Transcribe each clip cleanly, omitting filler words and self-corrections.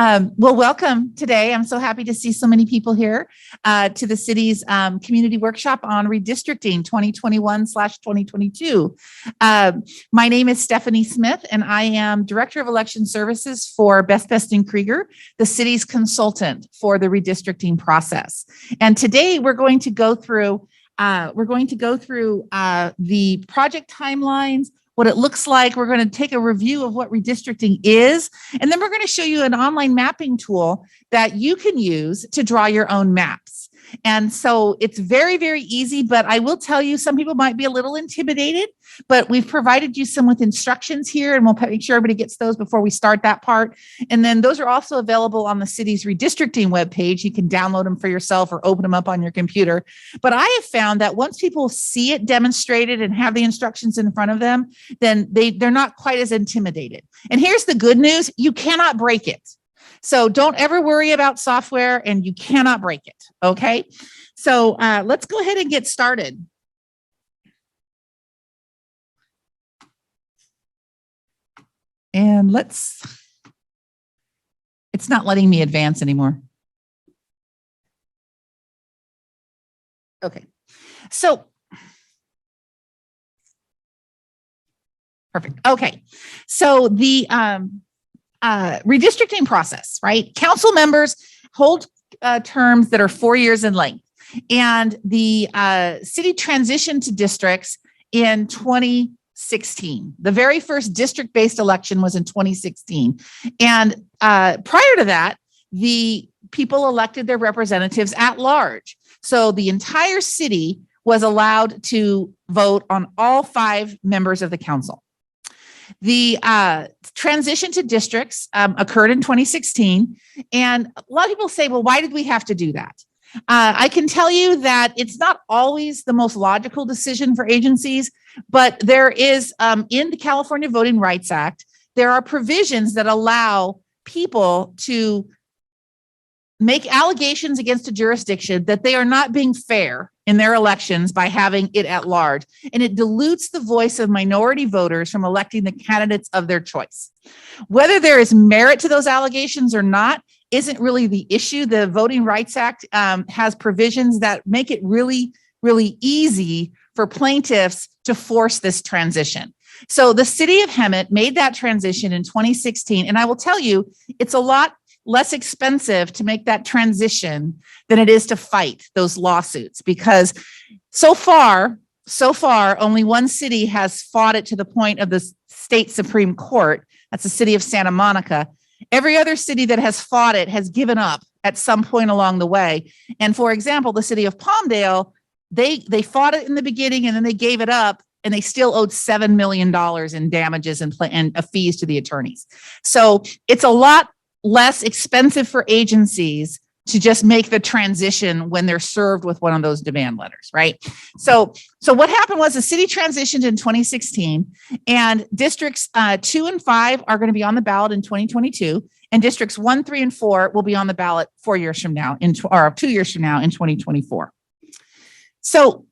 Well, welcome today. I'm so happy to see so many people here to the city's community workshop on redistricting 2021/2022. My name is Stephanie Smith, and I am Director of Election Services for Best and Krieger, the city's consultant for the redistricting process. And today we're going to go through the project timelines, what it looks like. We're going to take a review of what redistricting is, and then we're going to show you an online mapping tool that you can use to draw your own maps. And so it's very, very easy, but I will tell you, some people might be a little intimidated, but we've provided you some with instructions here, and we'll make sure everybody gets those before we start that part. And then those are also available on the city's redistricting webpage. You can download them for yourself or open them up on your computer. But I have found that once people see it demonstrated and have the instructions in front of them, then they're not quite as intimidated. And here's the good news: you cannot break it. So don't ever worry about software, and you cannot break it, okay? So let's go ahead and get started. And it's not letting me advance anymore. Okay, so, perfect. Okay, so the redistricting process, right? Council members hold terms that are 4 years in length, and the city transitioned to districts in 2016. The very first district-based election was in 2016. And prior to that, the people elected their representatives at large. So the entire city was allowed to vote on all 5 members of the council. The transition to districts occurred in 2016. And a lot of people say, well, why did we have to do that? I can tell you that it's not always the most logical decision for agencies, but there is, in the California Voting Rights Act, there are provisions that allow people to make allegations against a jurisdiction that they are not being fair in their elections by having it at large. And it dilutes the voice of minority voters from electing the candidates of their choice. Whether there is merit to those allegations or not isn't really the issue. The Voting Rights Act has provisions that make it really, really easy for plaintiffs to force this transition. So the city of Hemet made that transition in 2016. And I will tell you, it's a lot less expensive to make that transition than it is to fight those lawsuits, because so far, only one city has fought it to the point of the state Supreme Court. That's the city of Santa Monica. Every other city that has fought it has given up at some point along the way. And for example, the city of Palmdale, they fought it in the beginning, and then they gave it up, and they still owed $7 million in damages and fees to the attorneys. So it's a lot less expensive for agencies to just make the transition when they're served with one of those demand letters, right? So what happened was the city transitioned in 2016, and districts 2 and 5 are going to be on the ballot in 2022, and districts 1, 3, and 4 will be on the ballot 4 years from now, or 2 years from now in 2024. So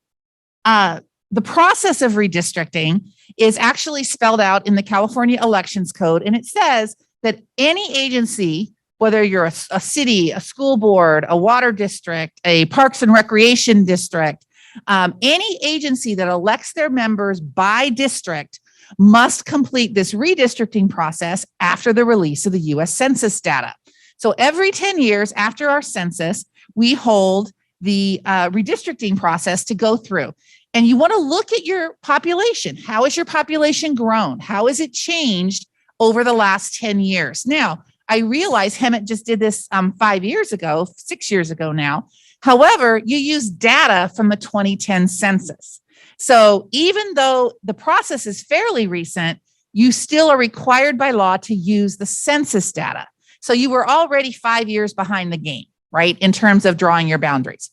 the process of redistricting is actually spelled out in the California Elections Code, and it says that any agency, whether you're a city, a school board, a water district, a parks and recreation district, any agency that elects their members by district must complete this redistricting process after the release of the U.S. Census data. So every 10 years after our census, we hold the redistricting process to go through. And you want to look at your population. How has your population grown? How has it changed over the last 10 years? Now, I realize Hemet just did this 6 years ago now. However, you use data from the 2010 census. So even though the process is fairly recent, you still are required by law to use the census data. So you were already 5 years behind the game, right, in terms of drawing your boundaries.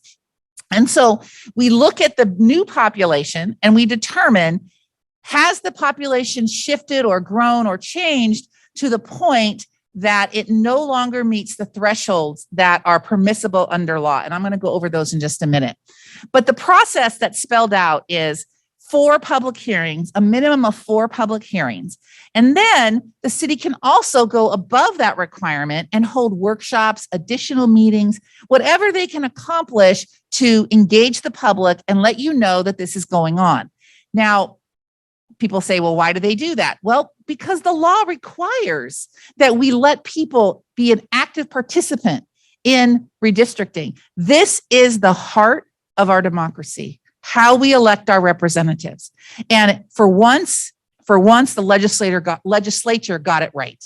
And so we look at the new population and we determine, has the population shifted or grown or changed to the point that it no longer meets the thresholds that are permissible under law? And I'm going to go over those in just a minute. But the process that's spelled out is 4 public hearings, a minimum of 4 public hearings. And then the city can also go above that requirement and hold workshops, additional meetings, whatever they can accomplish to engage the public and let you know that this is going on. Now, people say, well, why do they do that? Well, because the law requires that we let people be an active participant in redistricting. This is the heart of our democracy, how we elect our representatives. And for once, the legislature got it right.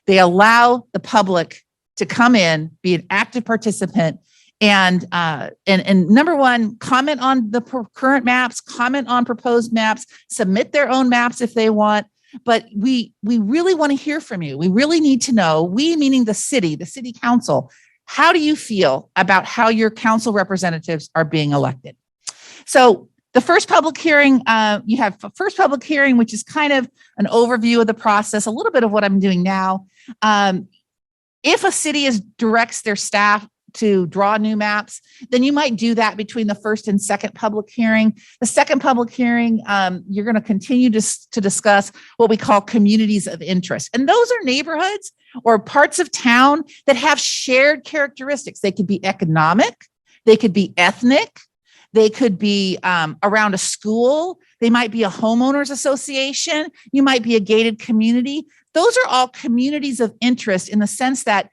They allow the public to come in, be an active participant, and number one, comment on the current maps, comment on proposed maps, submit their own maps if they want. But we really want to hear from you. We really need to know, we meaning the city council, how do you feel about how your council representatives are being elected? So the first public hearing, you have a first public hearing, which is kind of an overview of the process, a little bit of what I'm doing now. If a city directs their staff to draw new maps, then you might do that between the first and second public hearing. The second public hearing, you're going to continue to discuss what we call communities of interest. And those are neighborhoods or parts of town that have shared characteristics. They could be economic, they could be ethnic, they could be around a school, they might be a homeowners association, you might be a gated community. Those are all communities of interest in the sense that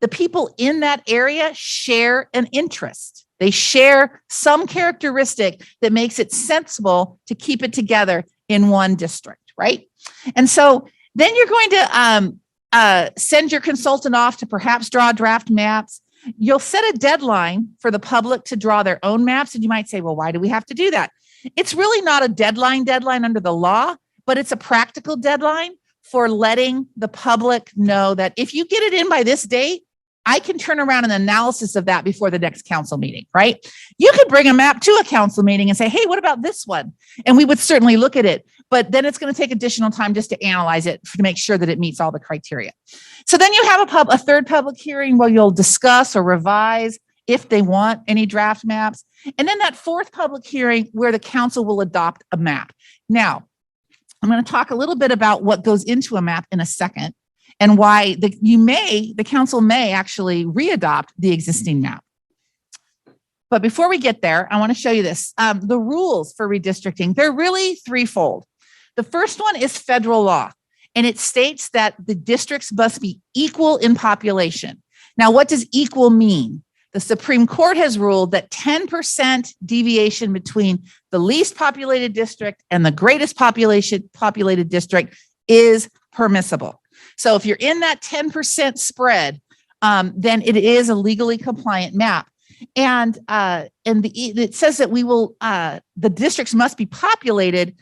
the people in that area share an interest. They share some characteristic that makes it sensible to keep it together in one district, right? And so then you're going to send your consultant off to perhaps draw draft maps. You'll set a deadline for the public to draw their own maps. And you might say, well, why do we have to do that? It's really not a deadline under the law, but it's a practical deadline for letting the public know that if you get it in by this date, I can turn around an analysis of that before the next council meeting, right? You could bring a map to a council meeting and say, hey, what about this one? And we would certainly look at it, but then it's going to take additional time just to analyze it to make sure that it meets all the criteria. So then you have a third public hearing where you'll discuss or revise if they want any draft maps. And then that fourth public hearing where the council will adopt a map. Now, I'm going to talk a little bit about what goes into a map in a second, and why the council may actually readopt the existing map. But before we get there, I want to show you this. The rules for redistricting, they're really threefold. The first one is federal law, and it states that the districts must be equal in population. Now, what does equal mean? The Supreme Court has ruled that 10% deviation between the least populated district and the greatest populated district is permissible. So if you're in that 10% spread, then it is a legally compliant map. And it says that the districts must be populated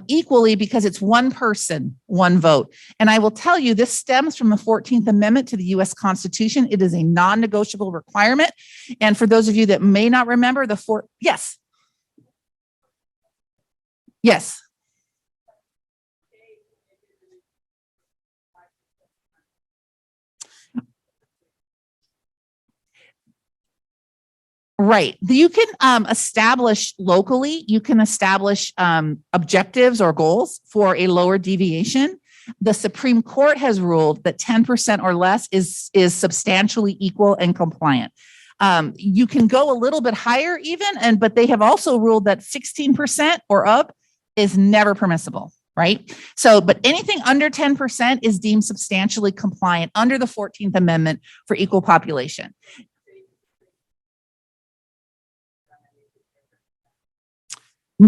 equally because it's one person, one vote. And I will tell you, this stems from the 14th Amendment to the U.S. Constitution. It is a non-negotiable requirement. And for those of you that may not remember, yes. Right. You can establish locally, you can establish objectives or goals for a lower deviation. The Supreme Court has ruled that 10% or less is substantially equal and compliant. You can go a little bit higher even, but they have also ruled that 16% or up is never permissible, right? So, but anything under 10% is deemed substantially compliant under the 14th Amendment for equal population.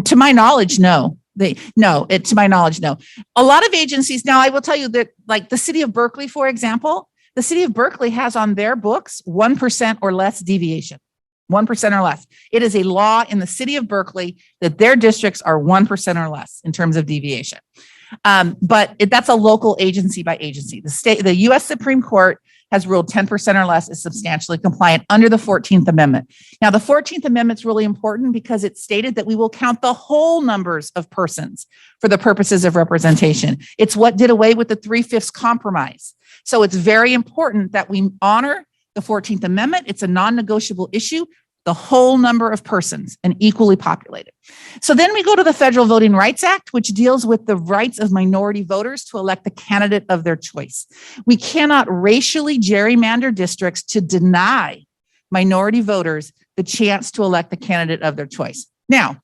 To my knowledge, no. To my knowledge, no. A lot of agencies, now I will tell you that, like the city of Berkeley, for example, the city of Berkeley has on their books 1% or less deviation, 1% or less. It is a law in the city of Berkeley that their districts are 1% or less in terms of deviation. But that's a local agency by agency. The U.S. Supreme Court has ruled 10% or less is substantially compliant under the 14th Amendment. Now, the 14th Amendment is really important because it stated that we will count the whole numbers of persons for the purposes of representation. It's what did away with the 3/5 compromise. So it's very important that we honor the 14th Amendment. It's a non-negotiable issue. the whole number of persons and equally populated. So then we go to the Federal Voting Rights Act, which deals with the rights of minority voters to elect the candidate of their choice. We cannot racially gerrymander districts to deny minority voters the chance to elect the candidate of their choice. Now,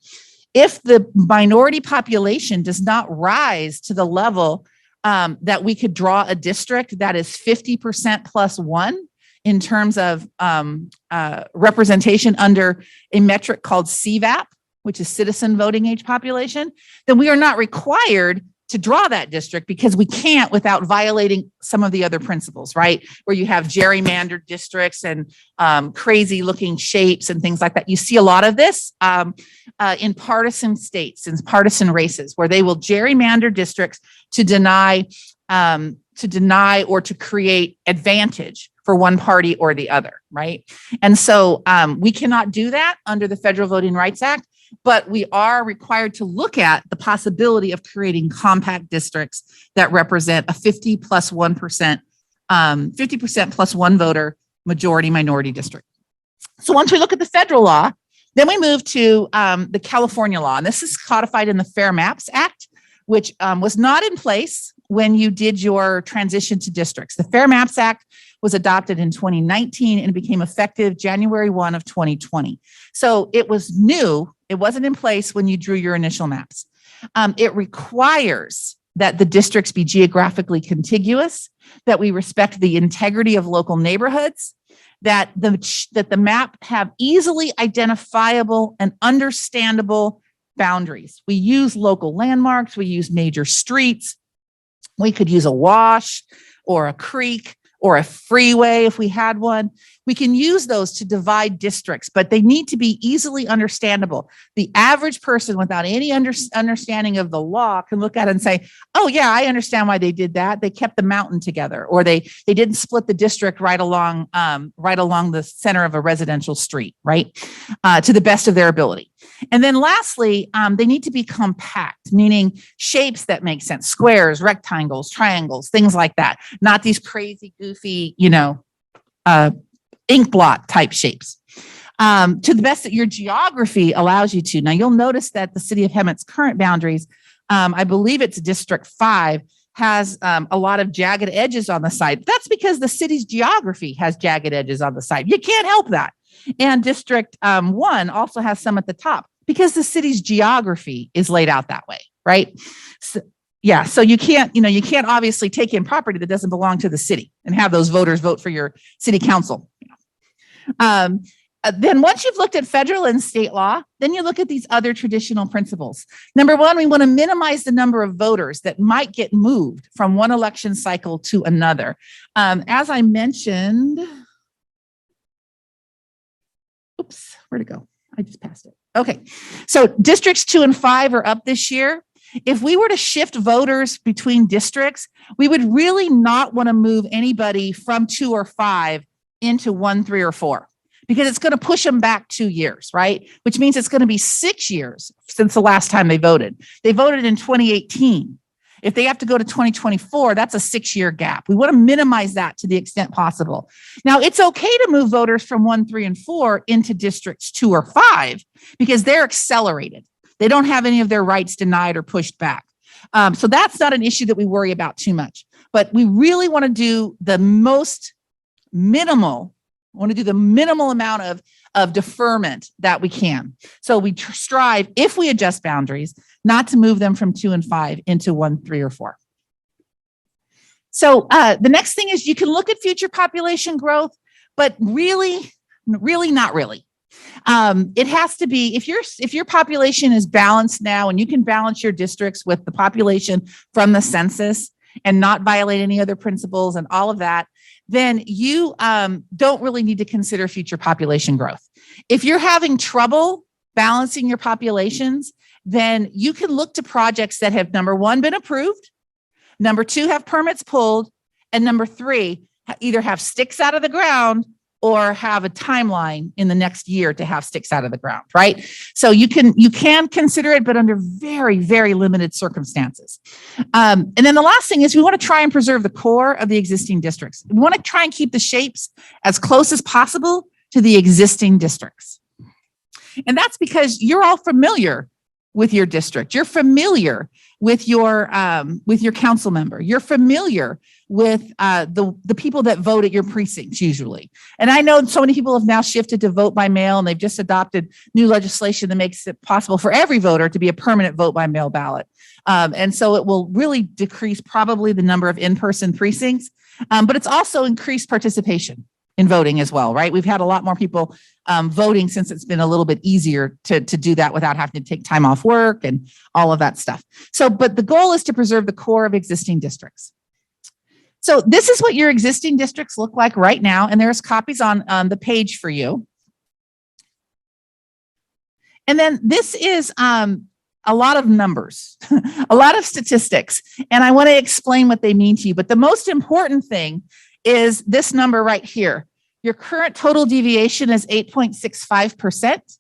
if the minority population does not rise to the level that we could draw a district that is 50% plus one in terms of representation under a metric called CVAP, which is citizen voting age population, then we are not required to draw that district because we can't without violating some of the other principles, right? Where you have gerrymandered districts and crazy looking shapes and things like that. You see a lot of this in partisan states, in partisan races, where they will gerrymander districts to deny or to create advantage for one party or the other, right? And so we cannot do that under the Federal Voting Rights Act, but we are required to look at the possibility of creating compact districts that represent a 50% plus one voter majority minority district. So once we look at the federal law, then we move to the California law, and this is codified in the Fair Maps Act, which was not in place when you did your transition to districts. The Fair Maps Act was adopted in 2019 and became effective January 1 of 2020. So it was new. It wasn't in place when you drew your initial maps. It requires that the districts be geographically contiguous, that we respect the integrity of local neighborhoods, that the map have easily identifiable and understandable boundaries. We use local landmarks, we use major streets, we could use a wash or a creek or a freeway if we had one. We can use those to divide districts, but they need to be easily understandable. The average person without any understanding of the law can look at it and say, oh yeah, I understand why they did that. They kept the mountain together, or they didn't split the district right along the center of a residential street, right? To the best of their ability. And then lastly, they need to be compact, meaning shapes that make sense, squares, rectangles, triangles, things like that. Not these crazy, goofy, ink blot type shapes. To the best that your geography allows you to. Now, you'll notice that the city of Hemet's current boundaries, I believe it's District 5, has a lot of jagged edges on the side. That's because the city's geography has jagged edges on the side. You can't help that. And District 1 also has some at the top because the city's geography is laid out that way, right? So you can't obviously take in property that doesn't belong to the city and have those voters vote for your city council. Then once you've looked at federal and state law, then you look at these other traditional principles. Number one, we want to minimize the number of voters that might get moved from one election cycle to another. As I mentioned, oops, where'd it go? I just passed it. Okay, so districts 2 and 5 are up this year. If we were to shift voters between districts, we would really not want to move anybody from 2 or 5 into 1, 3, or 4, because it's going to push them back 2 years, right? Which means it's going to be 6 years since the last time they voted. They voted in 2018. If they have to go to 2024, that's a 6-year gap. We want to minimize that to the extent possible. Now, it's okay to move voters from 1, 3, and 4 into districts 2 or 5 because they're accelerated. They don't have any of their rights denied or pushed back. So that's not an issue that we worry about too much. But we really want to do the minimal amount of deferment that we can. So we strive, if we adjust boundaries, not to move them from 2 and 5 into 1, 3, or 4. So the next thing is you can look at future population growth, but really not really. It has to be, if your population is balanced now and you can balance your districts with the population from the census and not violate any other principles and all of that, then you don't really need to consider future population growth. If you're having trouble balancing your populations, then you can look to projects that have, number 1, been approved, number 2, have permits pulled, and number 3, either have sticks out of the ground or have a timeline in the next year to have sticks out of the ground, right? So you can consider it, but under very, very limited circumstances. And then the last thing is we want to try and preserve the core of the existing districts. We want to try and keep the shapes as close as possible to the existing districts. And that's because you're all familiar with your district. You're familiar with your council member. You're familiar with the people that vote at your precincts usually. And I know so many people have now shifted to vote by mail, and they've just adopted new legislation that makes it possible for every voter to be a permanent vote by mail ballot. And so it will really decrease probably the number of in-person precincts, but it's also increased participation in voting as well, right? We've had a lot more people voting since it's been a little bit easier to do that without having to take time off work and all of that stuff. So, but the goal is to preserve the core of existing districts. So this is what your existing districts look like right now, and there's copies on the page for you. And then this is a lot of numbers, a lot of statistics, and I want to explain what they mean to you. But the most important thing is this number right here. Your current total deviation is 8.65%.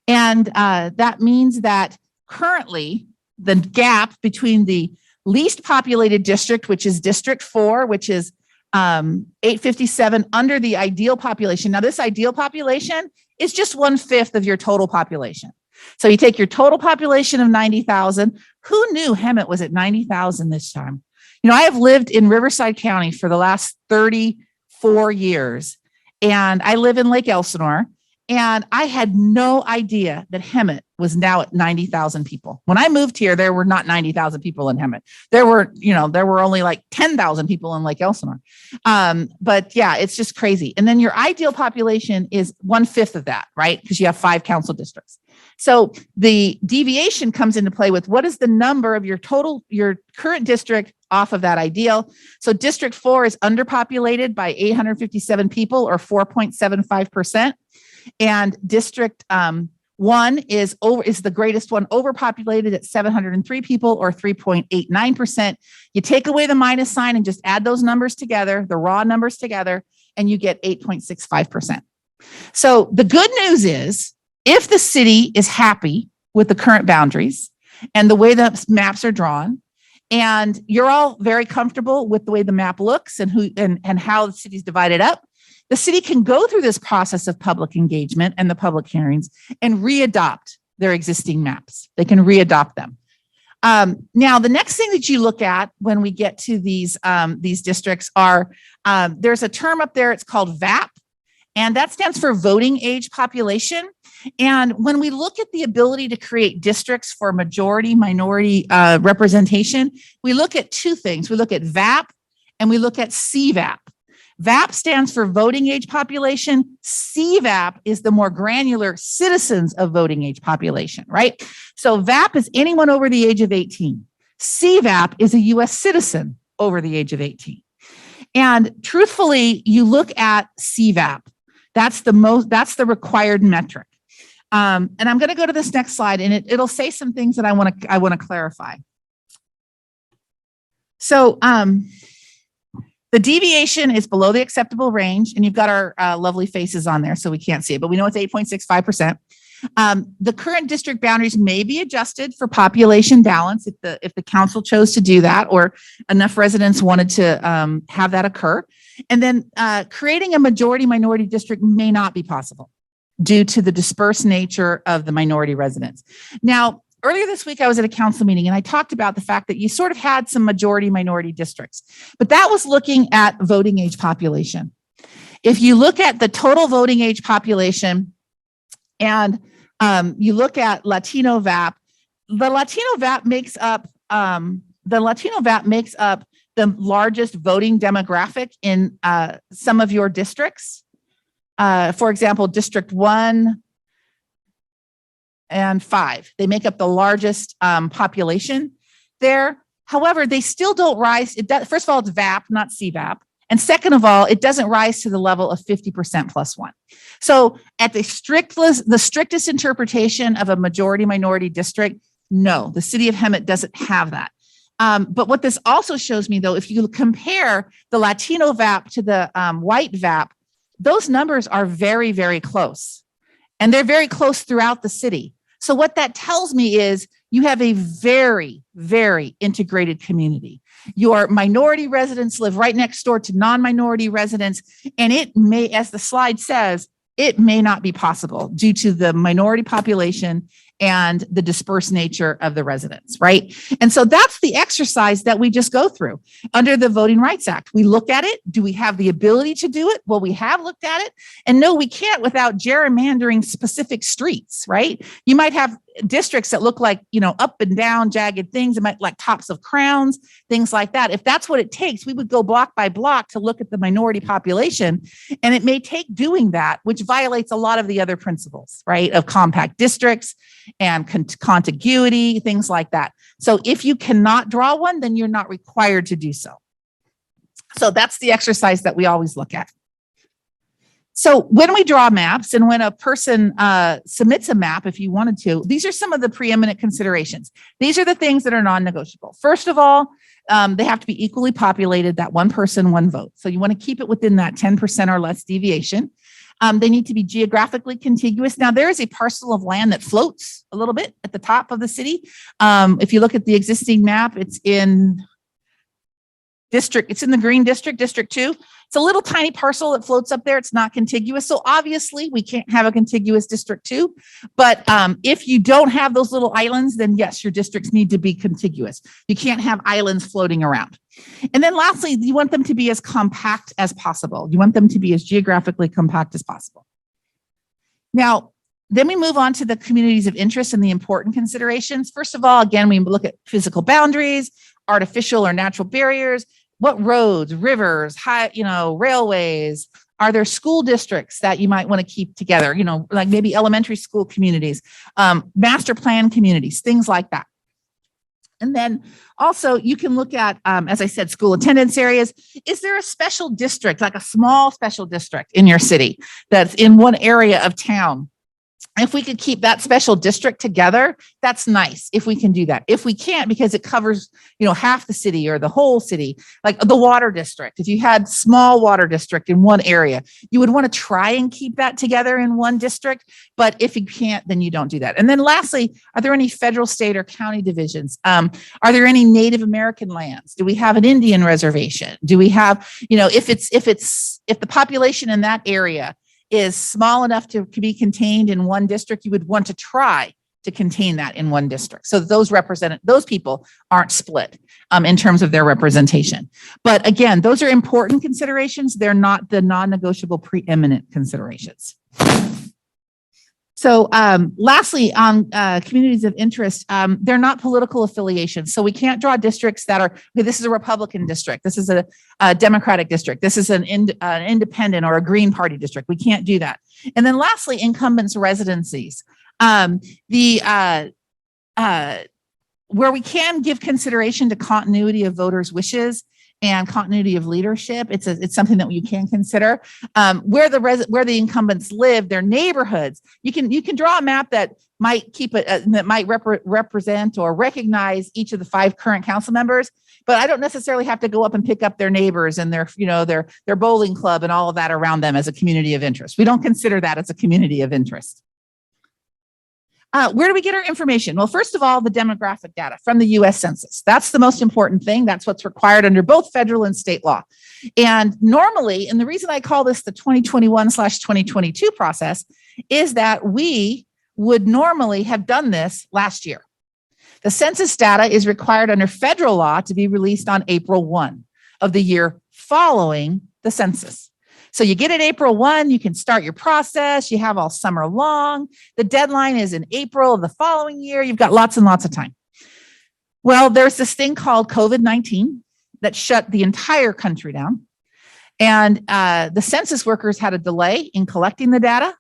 And that means that currently the gap between the least populated district, which is District 4, which is 857 under the ideal population. Now, this ideal population is just 1/5 of your total population. So you take your total population of 90,000. Who knew Hemet was at 90,000 this time? You know, I have lived in Riverside County for the last 34 years, and I live in Lake Elsinore, and I had no idea that Hemet was now at 90,000 people. When I moved here, there were not 90,000 people in Hemet. There were only like 10,000 people in Lake Elsinore. But yeah, it's just crazy. And then your ideal population is 1/5 of that, right? Because you have 5 council districts. So the deviation comes into play with what is the number of your current district off of that ideal. So District 4 is underpopulated by 857 people, or 4.75%. And District 1 is the greatest one, overpopulated at 703 people, or 3.89%. You take away the minus sign and just add those numbers together, the raw numbers together, and you get 8.65%. So the good news is, if the city is happy with the current boundaries and the way the maps are drawn, and you're all very comfortable with the way the map looks and how the city's divided up, the city can go through this process of public engagement and the public hearings and readopt their existing maps. They can readopt them. Now, the next thing that you look at when we get to these districts are, there's a term up there, it's called VAP, and that stands for voting age population. And when we look at the ability to create districts for majority minority representation, we look at two things. We look at VAP and we look at CVAP. VAP stands for voting age population. CVAP is the more granular citizens of voting age population, right? So VAP is anyone over the age of 18. CVAP is a US citizen over the age of 18. And truthfully, you look at CVAP. That's the required metric. And I'm going to go to this next slide, and it'll say some things that I want to clarify. So the deviation is below the acceptable range, and you've got our lovely faces on there, so we can't see it, but we know it's 8.65%. The current district boundaries may be adjusted for population balance if the council chose to do that, or enough residents wanted to have that occur. And then creating a majority minority district may not be possible due to the dispersed nature of the minority residents. Now, earlier this week, I was at a council meeting and I talked about the fact that you sort of had some majority minority districts, but that was looking at voting age population. If you look at the total voting age population and you look at Latino VAP, the Latino VAP makes up the largest voting demographic in some of your districts. For example, District 1 and 5, they make up the largest population there. However, they still don't rise. First of all, it's VAP, not CVAP. And second of all, it doesn't rise to the level of 50% plus one. So at the strictest interpretation of a majority minority district, no, the city of Hemet doesn't have that. But what this also shows me, though, if you compare the Latino VAP to the white VAP, those numbers are very, very close. And they're very close throughout the city. So what that tells me is you have a very, very integrated community. Your minority residents live right next door to non-minority residents. And it may, as the slide says, it may not be possible due to the minority population and the dispersed nature of the residents, right? And so that's the exercise that we just go through under the Voting Rights Act. We look at it. Do we have the ability to do it? Well, we have looked at it. And no, we can't without gerrymandering specific streets, right? You might have districts that look like, up and down, jagged things. It might like tops of crowns, things like that. If that's what it takes, we would go block by block to look at the minority population. And it may take doing that, which violates a lot of the other principles, right? Of compact districts and contiguity, things like that. So if you cannot draw one, then you're not required to do so. So that's the exercise that we always look at. So when we draw maps and when a person submits a map, if you wanted to, these are some of the preeminent considerations. These are the things that are non-negotiable. First of all, they have to be equally populated, that one person, one vote. So you want to keep it within that 10% or less deviation. They need to be geographically contiguous. Now, there is a parcel of land that floats a little bit at the top of the city. If you look at the existing map, it's in the green district, District 2. It's a little tiny parcel that floats up there. It's not contiguous. So obviously we can't have a contiguous District 2. But if you don't have those little islands, then yes, your districts need to be contiguous. You can't have islands floating around. And then lastly, you want them to be as compact as possible. You want them to be as geographically compact as possible. Now, then we move on to the communities of interest and the important considerations. First of all, again, we look at physical boundaries, artificial or natural barriers. What roads, rivers, railways? Are there school districts that you might want to keep together? Like maybe elementary school communities, master plan communities, things like that. And then also you can look at, as I said, school attendance areas. Is there a special district, like a small special district in your city that's in one area of town? If we could keep that special district together, that's nice if we can do that. If we can't, because it covers, half the city or the whole city, like the water district. If you had small water district in one area, you would want to try and keep that together in one district. But if you can't, then you don't do that. And then lastly, are there any federal, state, or county divisions? Are there any Native American lands? Do we have an Indian reservation? Do we have, if the population in that area is small enough to be contained in one district, you would want to try to contain that in one district. So those people aren't split in terms of their representation. But again, those are important considerations. They're not the non-negotiable preeminent considerations. So lastly, on communities of interest, they're not political affiliations. So we can't draw districts that are, okay, this is a Republican district. This is a Democratic district. This is an independent or a Green Party district. We can't do that. And then lastly, incumbents' residencies. Where we can give consideration to continuity of voters' wishes and continuity of leadership, it's something that you can consider. Where the incumbents live, their neighborhoods, you can draw a map that might represent or recognize each of the 5 current council members. But I don't necessarily have to go up and pick up their neighbors and their bowling club and all of that around them as a community of interest. We don't consider that as a community of interest. Where do we get our information? Well, first of all, the demographic data from the U.S. Census. That's the most important thing. That's what's required under both federal and state law. And normally, and the reason I call this the 2021/2022 process is that we would normally have done this last year. The census data is required under federal law to be released on April 1 of the year following the census. So you get it April 1, you can start your process. You have all summer long. The deadline is in April of the following year. You've got lots and lots of time. Well, there's this thing called COVID-19 that shut the entire country down. And the census workers had a delay in collecting the data.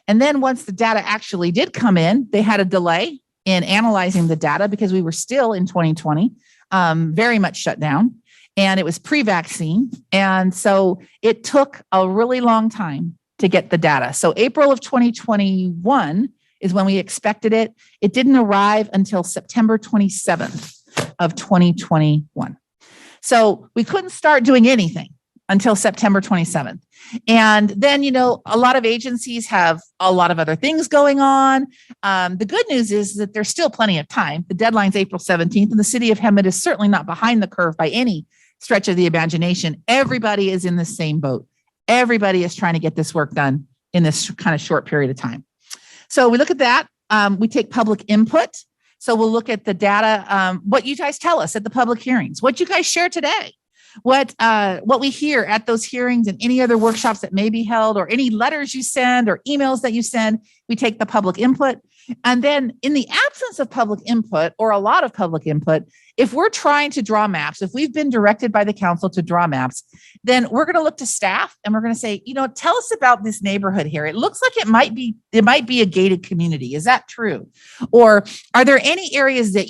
And then once the data actually did come in, they had a delay in analyzing the data because we were still in 2020, very much shut down. And it was pre-vaccine. And so it took a really long time to get the data. So April of 2021 is when we expected it. It didn't arrive until September 27th of 2021. So we couldn't start doing anything until September 27th. And then, a lot of agencies have a lot of other things going on. The good news is that there's still plenty of time. The deadline's April 17th, and the city of Hemet is certainly not behind the curve by any stretch of the imagination. Everybody is in the same boat. Everybody is trying to get this work done in this kind of short period of time. So we look at that. We take public input. So we'll look at the data, what you guys tell us at the public hearings, what you guys share today, what we hear at those hearings and any other workshops that may be held, or any letters you send or emails that you send. We take the public input. And then in the absence of public input, or a lot of public input, if we're trying to draw maps, if we've been directed by the council to draw maps, then we're going to look to staff and we're going to say, tell us about this neighborhood here. It looks like it might be a gated community. Is that true? Or are there any areas that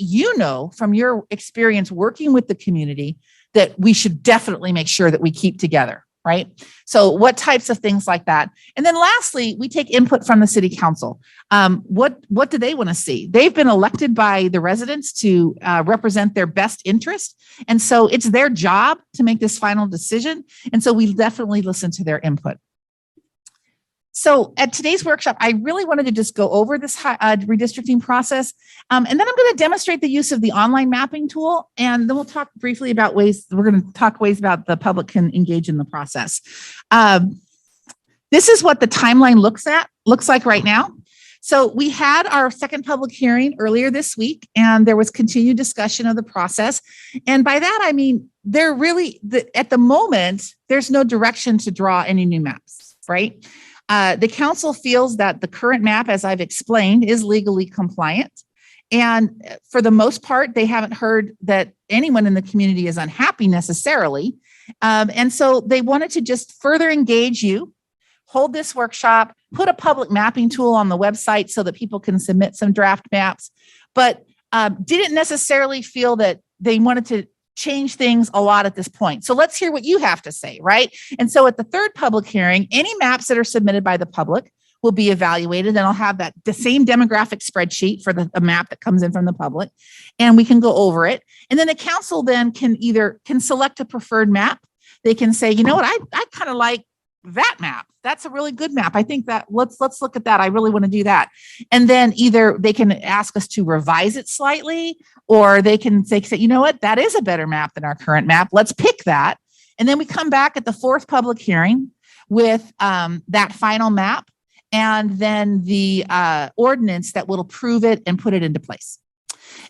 from your experience working with the community that we should definitely make sure that we keep together? Right? So what types of things like that? And then lastly, we take input from the city council. What do they want to see? They've been elected by the residents to represent their best interest. And so it's their job to make this final decision. And so we definitely listen to their input. So at today's workshop, I really wanted to just go over this redistricting process. And then I'm going to demonstrate the use of the online mapping tool. And then we'll talk briefly about ways about the public can engage in the process. This is what the timeline looks like right now. So we had our second public hearing earlier this week, and there was continued discussion of the process. And by that, I mean, at the moment, there's no direction to draw any new maps, right? The council feels that the current map, as I've explained, is legally compliant. And for the most part, they haven't heard that anyone in the community is unhappy necessarily. And so they wanted to just further engage you, hold this workshop, put a public mapping tool on the website so that people can submit some draft maps, but didn't necessarily feel that they wanted to change things a lot at this point. So let's hear what you have to say, right? And so at the third public hearing, any maps that are submitted by the public will be evaluated, and I'll have the same demographic spreadsheet for the map that comes in from the public, and we can go over it. And then the council then can select a preferred map. They can say, you know what, I kind of like that map. That's a really good map. I think that let's look at that. I really want to do that. And then either they can ask us to revise it slightly, or they can say, you know what, that is a better map than our current map. Let's pick that. And then we come back at the fourth public hearing with that final map, and then the ordinance that will approve it and put it into place.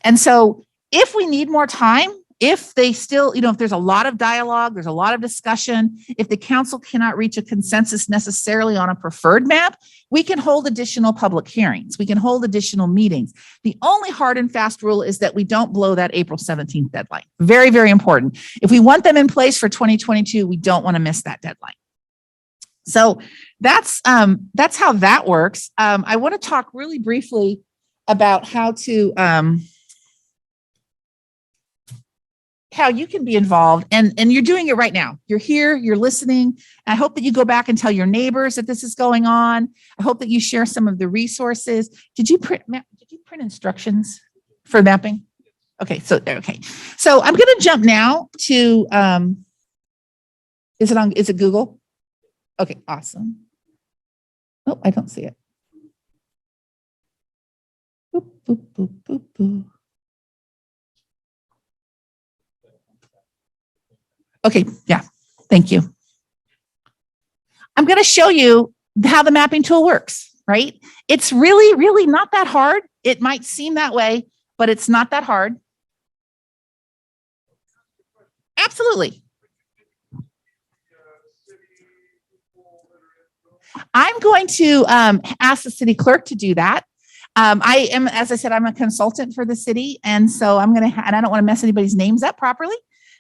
And so if we need more time, if they still, if there's a lot of dialogue, there's a lot of discussion, if the council cannot reach a consensus necessarily on a preferred map, we can hold additional public hearings. We can hold additional meetings. The only hard and fast rule is that we don't blow that April 17th deadline. Very, very important. If we want them in place for 2022, we don't want to miss that deadline. So that's how that works. I want to talk really briefly about how you can be involved, and you're doing it right now. You're here, you're listening. I hope that you go back and tell your neighbors that this is going on. I hope that you share some of the resources. Did you print instructions for mapping? Okay. So I'm going to jump now to, is it Google? Okay, awesome. Oh, I don't see it. Boop, boop, boop, boop, boop. Okay, yeah, thank you. I'm going to show you how the mapping tool works, right? It's really, really not that hard. It might seem that way, but it's not that hard. Absolutely. I'm going to ask the city clerk to do that. I am, as I said, I'm a consultant for the city. And so I'm going to, and I don't want to mess anybody's names up properly.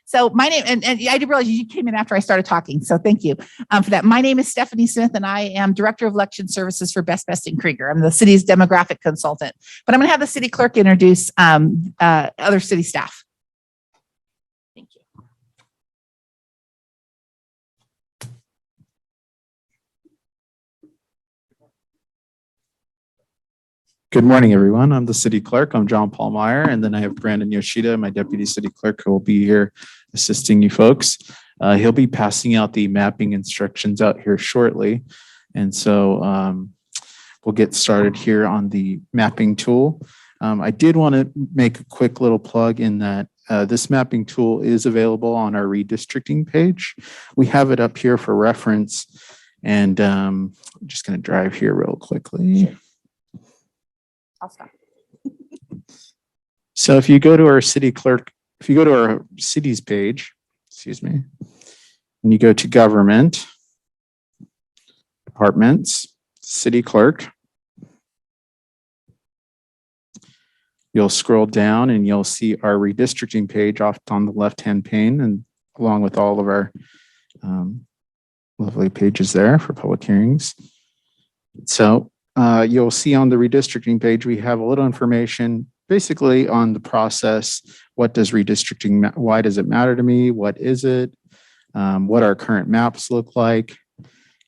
So my name, and I didn't realize you came in after I started talking. So thank you for that. My name is Stephanie Smith, and I am Director of Election Services for Best and Krieger. I'm the city's demographic consultant, but I'm going to have the city clerk introduce other city staff. Thank you. Good morning, everyone. I'm the city clerk. I'm John Paul Meyer, and then I have Brandon Yoshida, my deputy city clerk, who will be here assisting you folks. He'll be passing out the mapping instructions out here shortly. And so we'll get started here on the mapping tool. I did want to make a quick little plug in that this mapping tool is available on our redistricting page. We have it up here for reference. And I'm just going to drive here real quickly. I'll stop. So if you go to our city clerk, if you go to our cities page, excuse me, and you go to government, departments, city clerk, you'll scroll down and you'll see our redistricting page off on the left-hand pane, and along with all of our lovely pages there for public hearings. So you'll see on the redistricting page, we have a little information basically on the process. What does redistricting, why does it matter to me? What is it? What our current maps look like?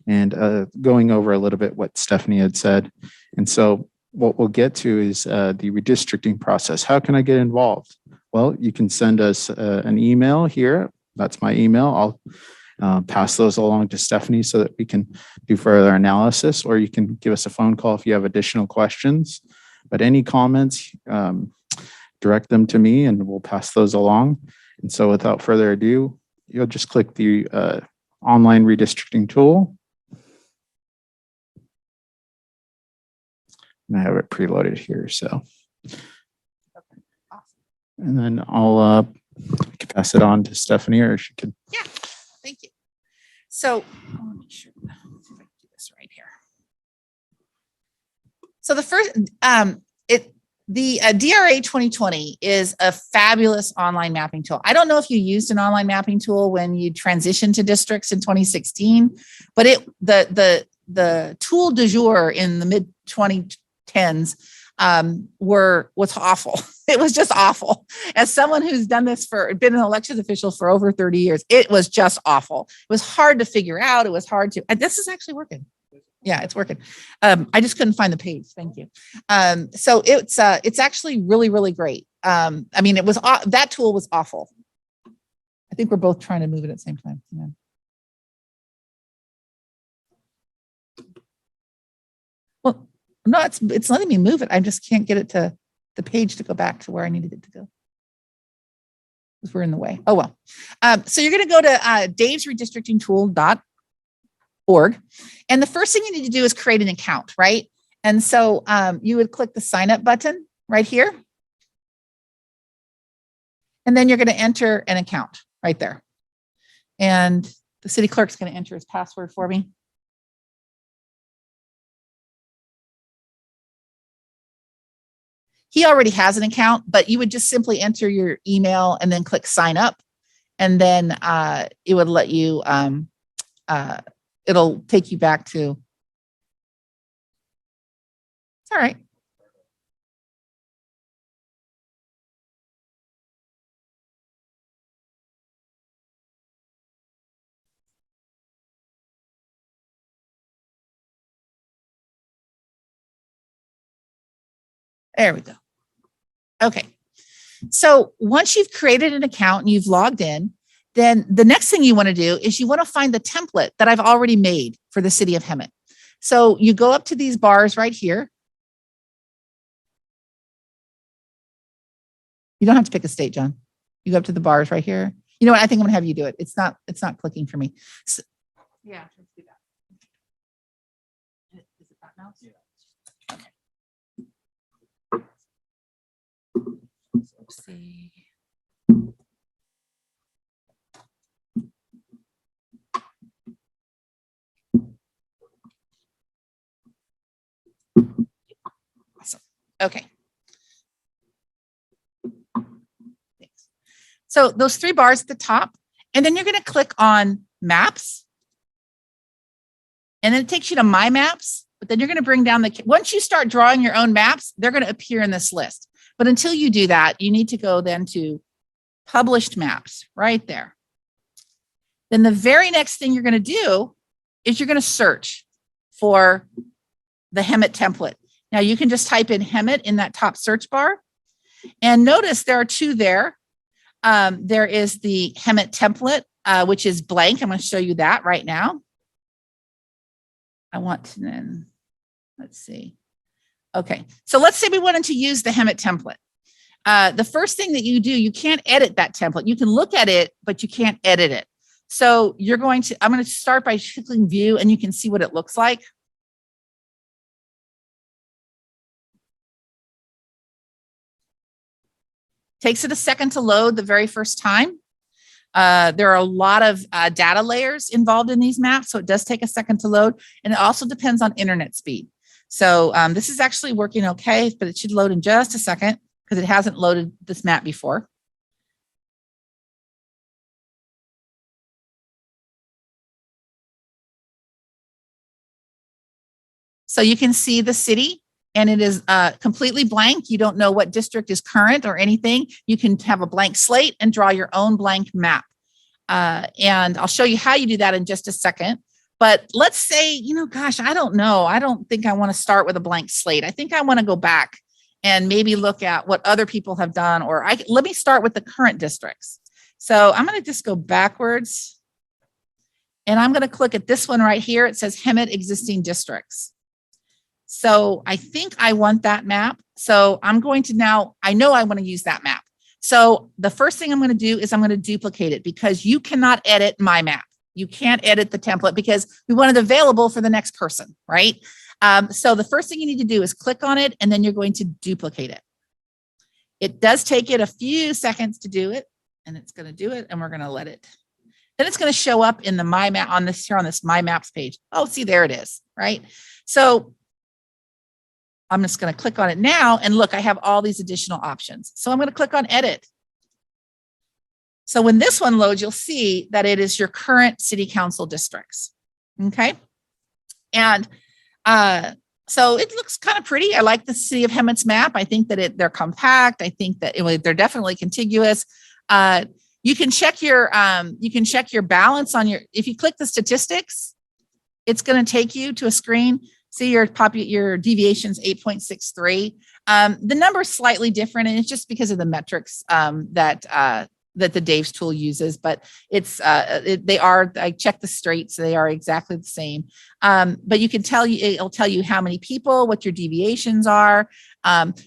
And going over a little bit what Stephanie had said. And so what we'll get to is the redistricting process. How can I get involved? Well, you can send us an email here. That's my email. I'll pass those along to Stephanie so that we can do further analysis, or you can give us a phone call if you have additional questions. But any comments, direct them to me and we'll pass those along. And so without further ado, you'll just click the online redistricting tool. And I have it preloaded here, so. And then I'll pass it on to Stephanie, or she could. Yeah, thank you. So let me make sure if I can do this right here. So the first, the DRA 2020 is a fabulous online mapping tool. I don't know if you used an online mapping tool when you transitioned to districts in 2016, but the tool du jour in the mid 2010s was awful. It was just awful. As someone who's done this been an elections official for over 30 years, it was just awful. It was hard to figure out. It was hard to, and this is actually working. Yeah, it's working. I just couldn't find the page. Thank you. So it's actually really, really great. I mean, it was, that tool was awful. I think we're both trying to move it at the same time. Yeah. Well, no, it's letting me move it. I just can't get it to the page to go back to where I needed it to go. Because we're in the way. Oh, well. So you're going to go to davesredistrictingtool.org. And the first thing you need to do is create an account, right? And so you would click the sign up button right here. And then you're going to enter an account right there. And the city clerk's going to enter his password for me. He already has an account, but you would just simply enter your email and then click sign up. And then it would let you, it'll take you back to, it's all right. There we go. Okay. So once you've created an account and you've logged in, then the next thing you want to do is you want to find the template that I've already made for the city of Hemet. So you go up to these bars right here. You don't have to pick a state, John. You go up to the bars right here. You know what? I think I'm gonna have you do it. It's not clicking for me. So, yeah, let's do that. Is it that mouse? Yeah. Okay. Let's see. Awesome. Okay. Thanks. So those three bars at the top, and then you're going to click on maps. And then it takes you to my maps, but then you're going to bring down once you start drawing your own maps, they're going to appear in this list. But until you do that, you need to go then to published maps right there. Then the very next thing you're going to do is you're going to search for the Hemet template. Now you can just type in Hemet in that top search bar. And notice there are two there. There is the Hemet template, which is blank. I'm going to show you that right now. I want to then, let's see. Okay, so let's say we wanted to use the Hemet template. The first thing that you do, you can't edit that template. You can look at it, but you can't edit it. So I'm going to start by clicking view, and you can see what it looks like. Takes it a second to load the very first time. There are a lot of data layers involved in these maps, so it does take a second to load, and it also depends on internet speed. So this is actually working okay, but it should load in just a second because it hasn't loaded this map before. So you can see the city, and it is completely blank. You don't know what district is current or anything. You can have a blank slate and draw your own blank map. And I'll show you how you do that in just a second. But let's say, gosh, I don't know. I don't think I want to start with a blank slate. I think I want to go back and maybe look at what other people have done, or let me start with the current districts. So I'm going to just go backwards, and I'm going to click at this one right here. It says Hemet existing districts. So I think I want that map. So I'm going to now, I know I want to use that map. So the first thing I'm going to do is I'm going to duplicate it, because you cannot edit my map. You can't edit the template because we want it available for the next person, right? So the first thing you need to do is click on it, and then you're going to duplicate it. It does take it a few seconds to do it, and it's going to do it, and we're going to let it. Then it's going to show up in the My Map on this My Maps page. Oh, see, there it is, right? So I'm just going to click on it now, and look, I have all these additional options. So I'm going to click on edit. So when this one loads, you'll see that it is your current city council districts. Okay. And so it looks kind of pretty. I like the city of Hemet's map. I think that they're compact. I think that they're definitely contiguous. You can check your balance on if you click the statistics, it's going to take you to a screen. See your deviation's 8.63. The number is slightly different, and it's just because of the metrics that the Dave's tool uses, but I checked the straights, so they are exactly the same. But you can it'll tell you how many people, what your deviations are,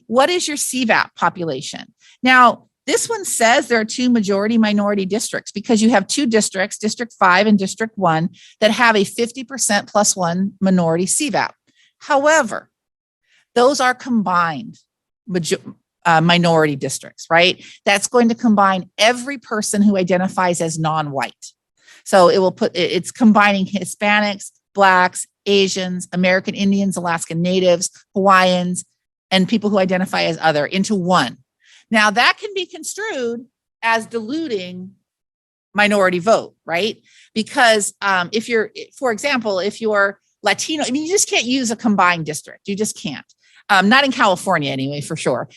what is your CVAP population. Now, this one says there are 2 majority minority districts, because you have 2 districts, District 5 and District 1, that have a 50% +1 minority CVAP. However, those are combined minority districts, right? That's going to combine every person who identifies as non-white. So it's combining Hispanics, Blacks, Asians, American Indians, Alaskan Natives, Hawaiians, and people who identify as other into one. Now that can be construed as diluting minority vote, right? Because for example, if you're Latino, you just can't use a combined district. You just can't. Not in California anyway, for sure,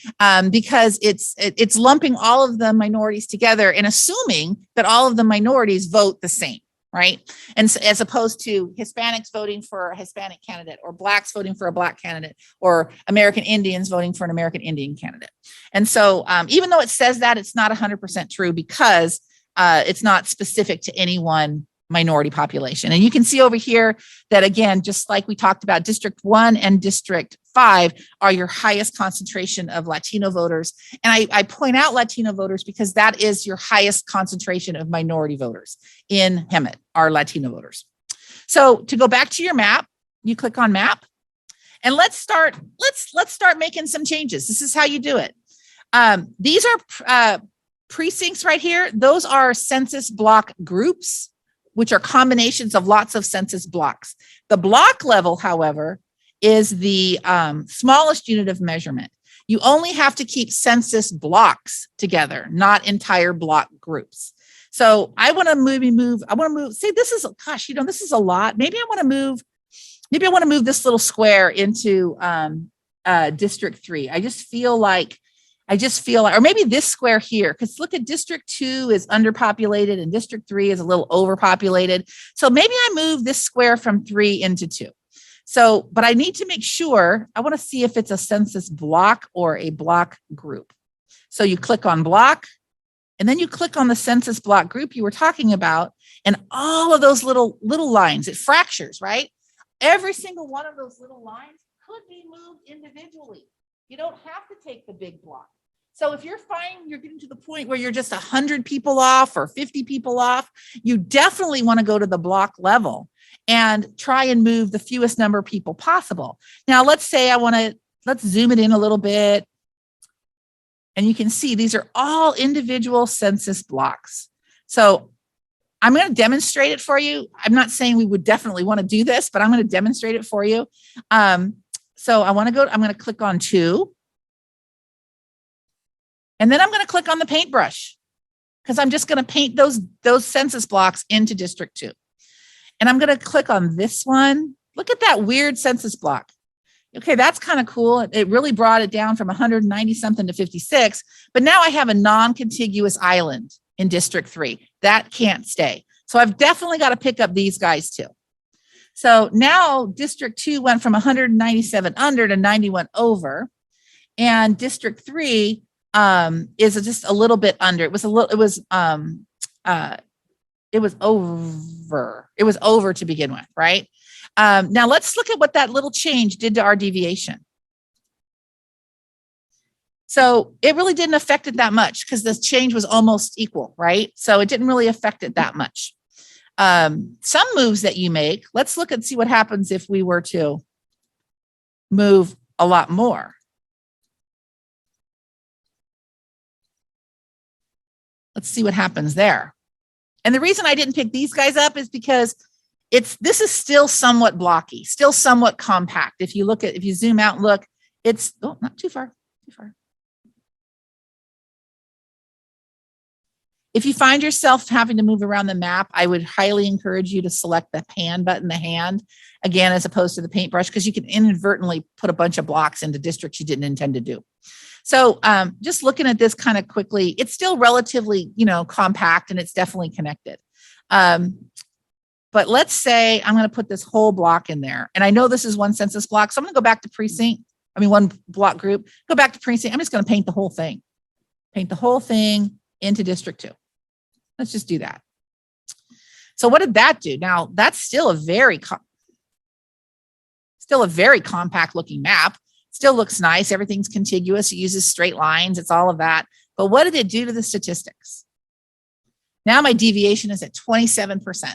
because it's lumping all of the minorities together and assuming that all of the minorities vote the same, right? And so, as opposed to Hispanics voting for a Hispanic candidate, or Blacks voting for a Black candidate, or American Indians voting for an American Indian candidate. And so even though it says that, it's not 100% true, because it's not specific to any one minority population. And you can see over here that, again, just like we talked about, District 1 and District 5 are your highest concentration of Latino voters. And I point out Latino voters because that is your highest concentration of minority voters in Hemet, are Latino voters. So to go back to your map, you click on map, and let's start making some changes. This is how you do it. These are precincts right here. Those are census block groups, which are combinations of lots of census blocks. The block level, however, is the smallest unit of measurement. You only have to keep census blocks together, not entire block groups. So I want to move, say this is, gosh, this is a lot. Maybe I want to move this little square into District 3. I just feel like, or maybe this square here, because look at District 2 is underpopulated and District 3 is a little overpopulated. So maybe I move this square from 3 into 2. So, but I need to make sure, I want to see if it's a census block or a block group. So you click on block, and then you click on the census block group you were talking about, and all of those little lines, it fractures, right? Every single one of those little lines could be moved individually. You don't have to take the big block. So if you're finding you're getting to the point where you're just 100 people off or 50 people off, you definitely want to go to the block level and try and move the fewest number of people possible. Now, let's say let's zoom it in a little bit. And you can see these are all individual census blocks. So I'm going to demonstrate it for you. I'm not saying we would definitely want to do this, but I'm going to demonstrate it for you. So I'm going to click on 2. And then I'm going to click on the paintbrush because I'm just going to paint those census blocks into District 2. And I'm going to click on this one. Look at that weird census block. Okay, that's kind of cool. It really brought it down from 190 something to 56. But now I have a non-contiguous island in District 3. That can't stay. So I've definitely got to pick up these guys too. So now District 2 went from 197 under to 91 over. And District 3 is just a little bit under. It was over to begin with, right? Now let's look at what that little change did to our deviation. So it really didn't affect it that much because the change was almost equal, right? So it didn't really affect it that much. Some moves that you make, let's look and see what happens if we were to move a lot more. Let's see what happens there. And the reason I didn't pick these guys up is because this is still somewhat blocky, still somewhat compact. If you zoom out and look, it's not too far. If you find yourself having to move around the map, I would highly encourage you to select the pan button, the hand, again, as opposed to the paintbrush, because you can inadvertently put a bunch of blocks into districts you didn't intend to do. So just looking at this kind of quickly, it's still relatively, compact and it's definitely connected. But let's say I'm going to put this whole block in there. And I know this is one census block. So I'm going to go back to one block group, go back to precinct. I'm just going to paint the whole thing. Paint the whole thing into District 2. Let's just do that. So what did that do? Now that's still a very compact looking map. Still looks nice. Everything's contiguous. It uses straight lines. It's all of that. But what did it do to the statistics? Now my deviation is at 27%.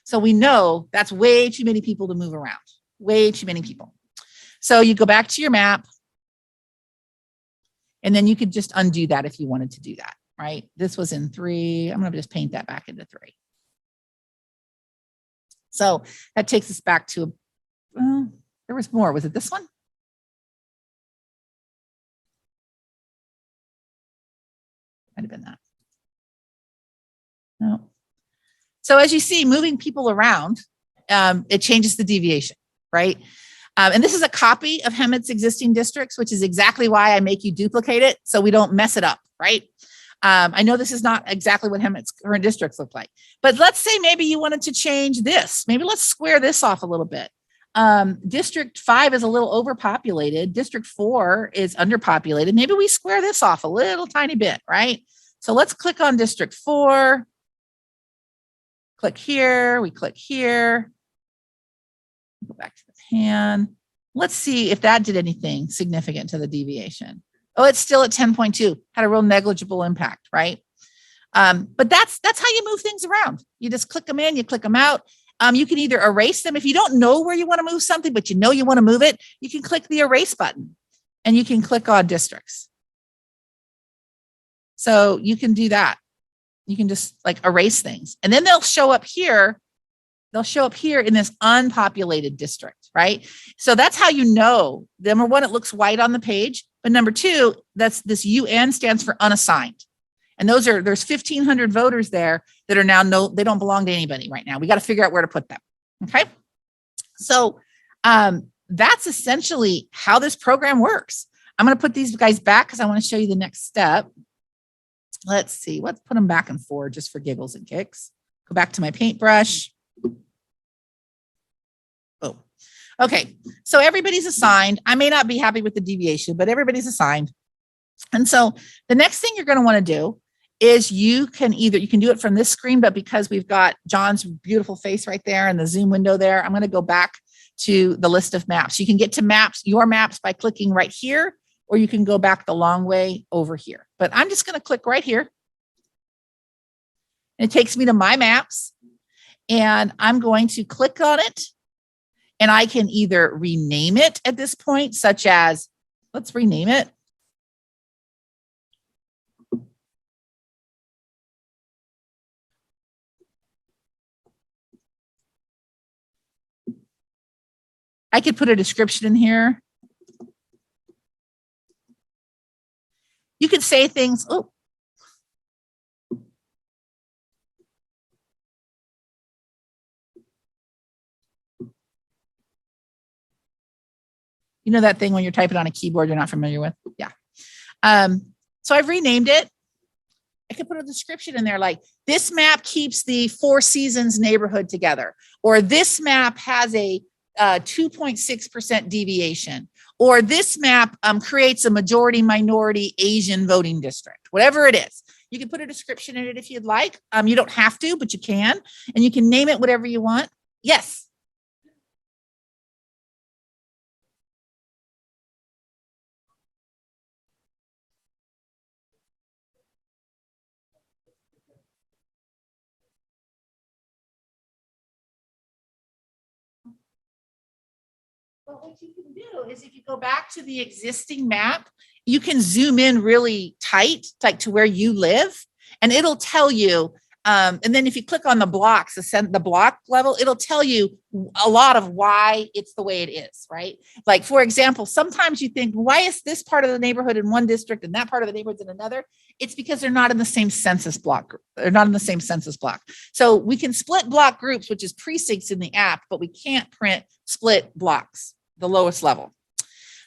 So we know that's way too many people to move around. Way too many people. So you go back to your map. And then you could just undo that if you wanted to do that, right? This was in 3. I'm going to just paint that back into 3. So that takes us back to, there was more. Was it this one? Might have been that. No. So as you see, moving people around, it changes the deviation, right? And this is a copy of Hemet's existing districts, which is exactly why I make you duplicate it so we don't mess it up, right? I know this is not exactly what Hemet's current districts look like, but let's say maybe you wanted to change this. Maybe let's square this off a little bit. District 5 is a little overpopulated. District 4 is underpopulated. Maybe we square this off a little tiny bit, right? So let's click on District 4. Click here, we click here. Go back to the pan. Let's see if that did anything significant to the deviation. Oh, it's still at 10.2, had a real negligible impact, right? But that's how you move things around. You just click them in, you click them out. You can either erase them. If you don't know where you want to move something, but you know you want to move it, you can click the erase button and you can click on districts. So you can do that. You can just erase things and then they'll show up here. They'll show up here in this unpopulated district, right? So that's how you know. Number one, it looks white on the page, but number two, this UN stands for unassigned. And there's 1,500 voters there that are now they don't belong to anybody right now. We got to figure out where to put them. Okay. So that's essentially how this program works. I'm going to put these guys back because I want to show you the next step. Let's see. Let's put them back and forward just for giggles and kicks. Go back to my paintbrush. Oh, okay. So everybody's assigned. I may not be happy with the deviation, but everybody's assigned. And so the next thing you're going to want to do is you can do it from this screen, but because we've got John's beautiful face right there and the Zoom window there, I'm going to go back to the list of maps. You can get to your maps by clicking right here, or you can go back the long way over here. But I'm just going to click right here. And it takes me to my maps, and I'm going to click on it, and I can either rename it at this point, such as, let's rename it. I could put a description in here. You could say things, oh. You know that thing when you're typing on a keyboard you're not familiar with? Yeah. So I've renamed it. I could put a description in there like, this map keeps the Four Seasons neighborhood together, or this map has a 2.6% deviation, or this map creates a majority minority Asian voting district, whatever it is. You can put a description in it if you'd like. You don't have to, but you can, and you can name it whatever you want. Yes. But what you can do is if you go back to the existing map, you can zoom in really tight, like to where you live, and it'll tell you. And then if you click on the blocks, the block level, it'll tell you a lot of why it's the way it is, right? Like, for example, sometimes you think, why is this part of the neighborhood in one district and that part of the neighborhood in another? It's because they're not in the same census block. They're not in the same census block. So we can split block groups, which is precincts in the app, but we can't print split blocks, the lowest level.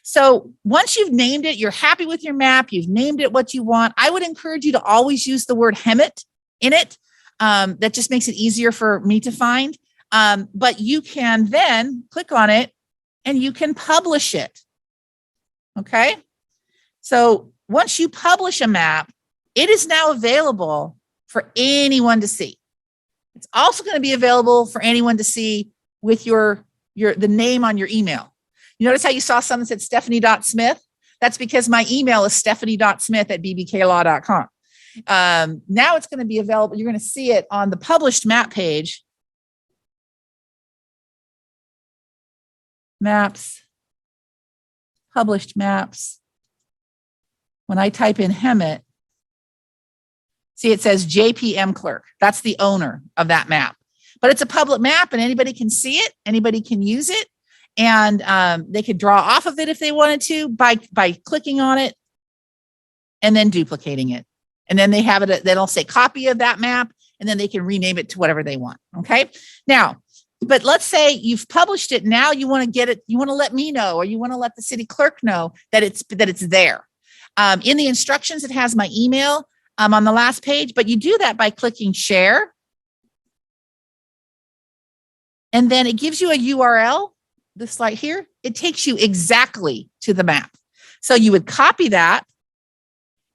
So once you've named it, you're happy with your map, you've named it what you want, I would encourage you to always use the word Hemet in it. That just makes it easier for me to find. But you can then click on it and you can publish it. Okay. So once you publish a map, it is now available for anyone to see. It's also going to be available for anyone to see with the name on your email. You notice how you saw something that said Stephanie.Smith? That's because my email is stephanie.smith@bbklaw.com. Now it's going to be available. You're going to see it on the published map page. Maps, published maps. When I type in Hemet, see, it says JPM clerk. That's the owner of that map. But it's a public map and anybody can see it. Anybody can use it. And they could draw off of it if they wanted to by clicking on it and then duplicating it. And then they have it, they'll say copy of that map, and then they can rename it to whatever they want. Okay. Now, but let's say you've published it. Now you want to get it, you want to let me know, or you want to let the city clerk know that it's there. In the instructions, it has my email on the last page, but you do that by clicking share. And then it gives you a URL, this right here. It takes you exactly to the map. So you would copy that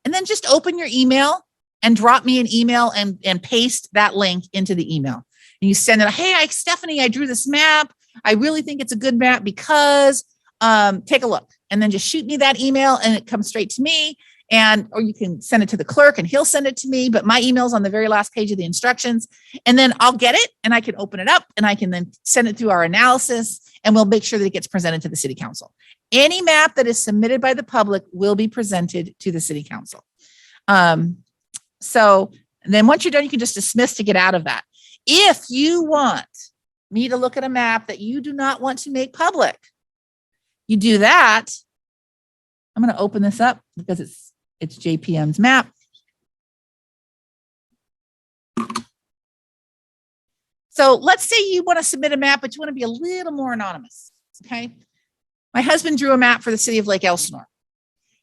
and then just open your email and drop me an email and paste that link into the email. And you send it, hey, Stephanie, I drew this map. I really think it's a good map because take a look. And then just shoot me that email and it comes straight to me. Or you can send it to the clerk and he'll send it to me, but my email's on the very last page of the instructions. And then I'll get it and I can open it up and I can then send it through our analysis and we'll make sure that it gets presented to the city council. Any map that is submitted by the public will be presented to the city council. So then once you're done, you can just dismiss to get out of that. If you want me to look at a map that you do not want to make public, you do that. I'm going to open this up because it's JPM's map. So let's say you want to submit a map, but you want to be a little more anonymous. Okay. My husband drew a map for the city of Lake Elsinore.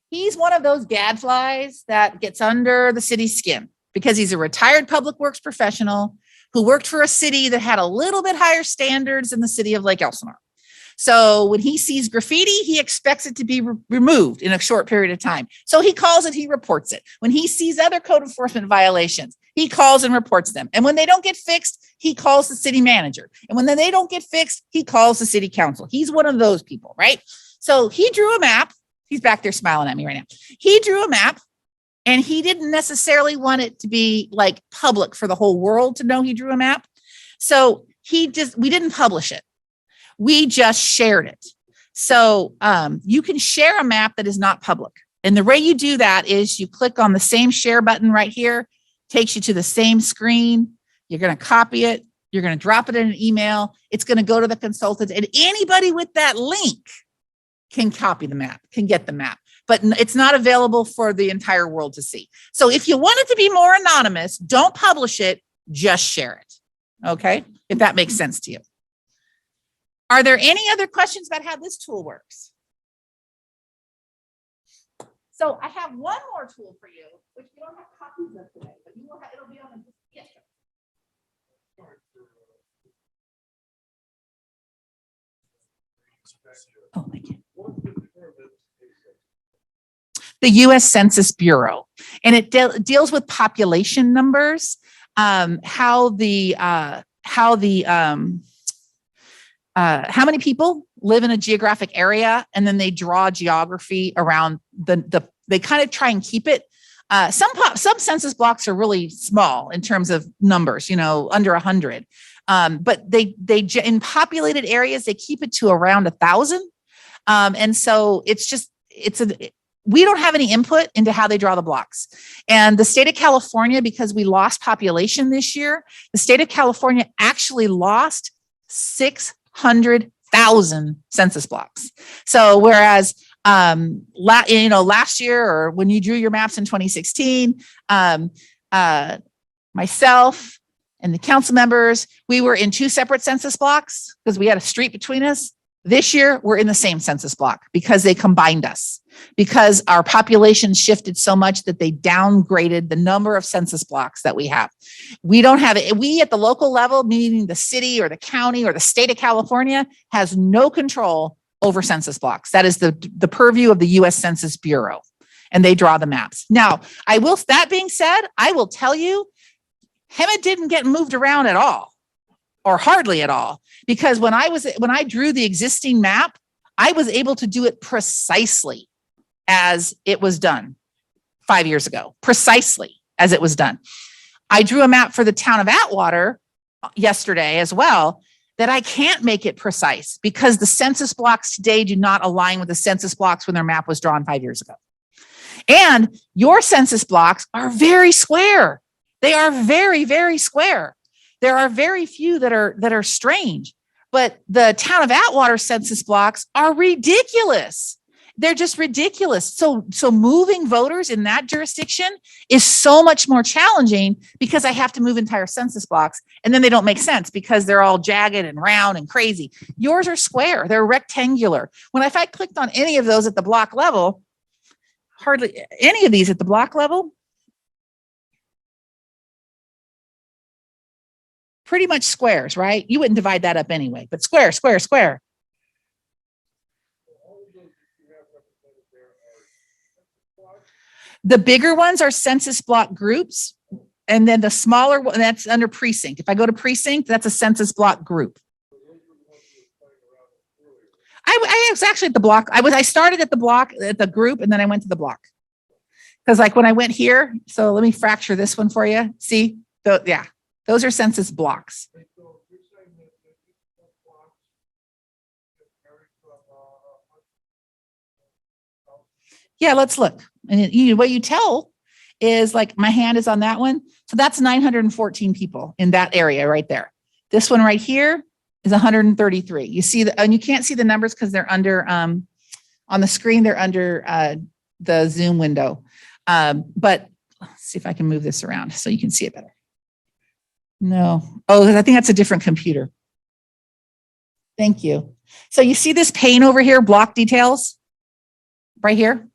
He's one of those gadflies that gets under the city's skin because he's a retired public works professional who worked for a city that had a little bit higher standards than the city of Lake Elsinore. So when he sees graffiti, he expects it to be removed in a short period of time. So he calls it, he reports it. When he sees other code enforcement violations, he calls and reports them. And when they don't get fixed, he calls the city manager. And when they don't get fixed, he calls the city council. He's one of those people, right? So he drew a map He's back there smiling at me right now. He drew a map and he didn't necessarily want it to be like public for the whole world to know he drew a map. So we didn't publish it. We just shared it. So you can share a map that is not public. And the way you do that is you click on the same share button right here, takes you to the same screen. You're going to copy it. You're going to drop it in an email. It's going to go to the consultant, and anybody with that link can copy the map, can get the map, but it's not available for the entire world to see. So if you want it to be more anonymous, don't publish it, just share it. Okay, if that makes sense to you. Are there any other questions about how this tool works? So I have one more tool for you, which we don't have copies of today, but you will have, it'll be on the, yes, sir. Oh, thank you. The U.S. Census Bureau, and it deals with population numbers, how many people live in a geographic area, and then they draw geography around they kind of try and keep it. Some census blocks are really small in terms of numbers, under 100. But they in populated areas, they keep it to around 1,000. And so we don't have any input into how they draw the blocks. And the state of California, because we lost population this year, the state of California actually lost 600,000 census blocks. So whereas last year, or when you drew your maps in 2016, myself and the council members, we were in 2 separate census blocks because we had a street between us. This year, we're in the same census block because they combined us, because our population shifted so much that they downgraded the number of census blocks that we have. We don't have it. We at the local level, meaning the city or the county or the state of California, has no control over census blocks. That is the purview of the U.S. Census Bureau, and they draw the maps. Now, that being said, I will tell you, Hemet didn't get moved around at all, or hardly at all, because when I drew the existing map, I was able to do it precisely as it was done 5 years ago, precisely as it was done. I drew a map for the town of Atwater yesterday as well, that I can't make it precise because the census blocks today do not align with the census blocks when their map was drawn 5 years ago. And your census blocks are very square. They are very, very square. There are very few that are strange, but the town of Atwater census blocks are ridiculous. They're just ridiculous. So moving voters in that jurisdiction is so much more challenging because I have to move entire census blocks, and then they don't make sense because they're all jagged and round and crazy. Yours are square. They're rectangular. If I clicked on any of those at the block level, hardly any of these at the block level, pretty much squares, right? You wouldn't divide that up anyway, but square, square, square. The bigger ones are census block groups, and then the smaller one, that's under precinct. If I go to precinct, that's a census block group. I was actually at the block. I started at the block, at the group, and then I went to the block. Because when I went here, so let me fracture this one for you. See, those are census blocks. Yeah, let's look. And what you tell is my hand is on that one. So that's 914 people in that area right there. This one right here is 133. You see and you can't see the numbers because they're under, on the screen, they're under the Zoom window. But let's see if I can move this around so you can see it better. No. Oh, I think that's a different computer. Thank you. So you see this pane over here, block details, right here?